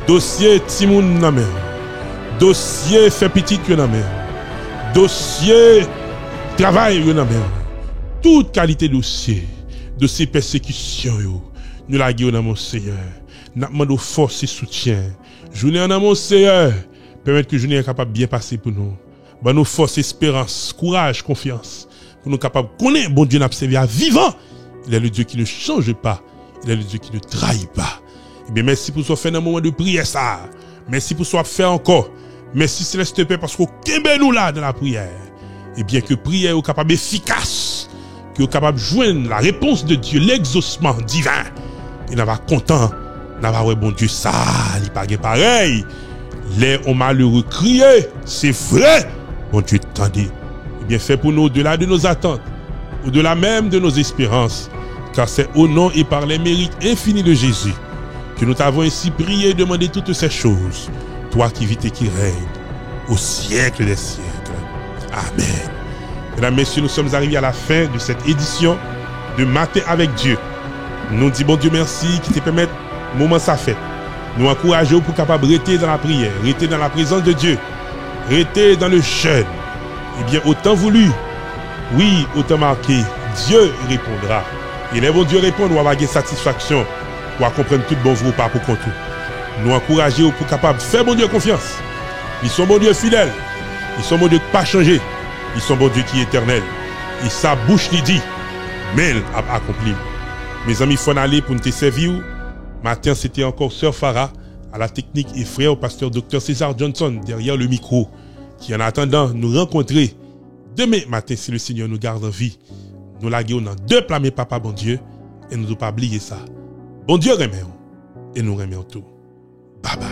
A: Dossier Timoun na mer. Dossier fait petit na mer. Dossier travail na mer. Toute qualité dossier persécution yo, nous la gué dans mon Seigneur. N'a demande force et soutien. Journée en mon Seigneur, permettre que journée est capable bien passer pour nous. Ba nous force, espérance, courage, confiance pour nous capable connaître bon Dieu n'a servir vivant. Il est le Dieu qui ne change pas. Il est le Dieu qui ne trahit pas. Eh bien, merci pour ce fait dans un moment de prière ça. Merci pour ce faire encore. Merci Céleste Père parce qu'aucun nous là dans la prière. Et bien que prière est capable efficace, que est capable de joindre la réponse de Dieu, l'exaucement divin. Et n'a pas content, n'a pas ouais bon Dieu ça, il pas pareil. Les on malheureux crié, c'est vrai. Bon Dieu tendez. Et bien fait pour nous au-delà de nos attentes, au-delà même de nos espérances, car c'est au nom et par les mérites infinis de Jésus que nous t'avons ainsi prié et demandé toutes ces choses, toi qui vis et qui règnes au siècle des siècles. Amen. Mesdames, Messieurs, nous sommes arrivés à la fin de cette édition de Matin avec Dieu. Nous disons bon Dieu merci qui te permet moment ça fait. Nous encourageons pour capable rester dans la prière, rester dans la présence de Dieu, rester dans le jeûne. Eh bien, autant voulu Oui, autant marqué, Dieu répondra. Et les bons Dieu répondent, ou avoir satisfaction, ou à comprendre tout bon vous pas pour compte. Nous encourager ou pour capable de faire bon Dieu confiance. Ils sont bon Dieu fidèles. Ils sont bon Dieu qui pas changé. Ils sont bon Dieu qui est éternel. Et sa bouche lui dit, mais elle a accompli. Mes amis, il faut aller pour nous te servir. Matin, c'était encore Sœur Farah à la technique et frère au pasteur Dr César Johnson derrière le micro, qui en attendant nous rencontrer demain matin si le Seigneur nous garde en vie. Nous laguons dans deux plats, mais papa, bon Dieu, et nous ne devons pas oublier ça. Bon Dieu remet et nous remet tout. Bye bye.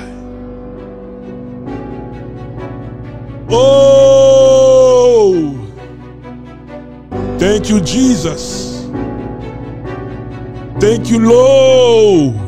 A: Oh! Thank you, Jesus. Thank you, Lord.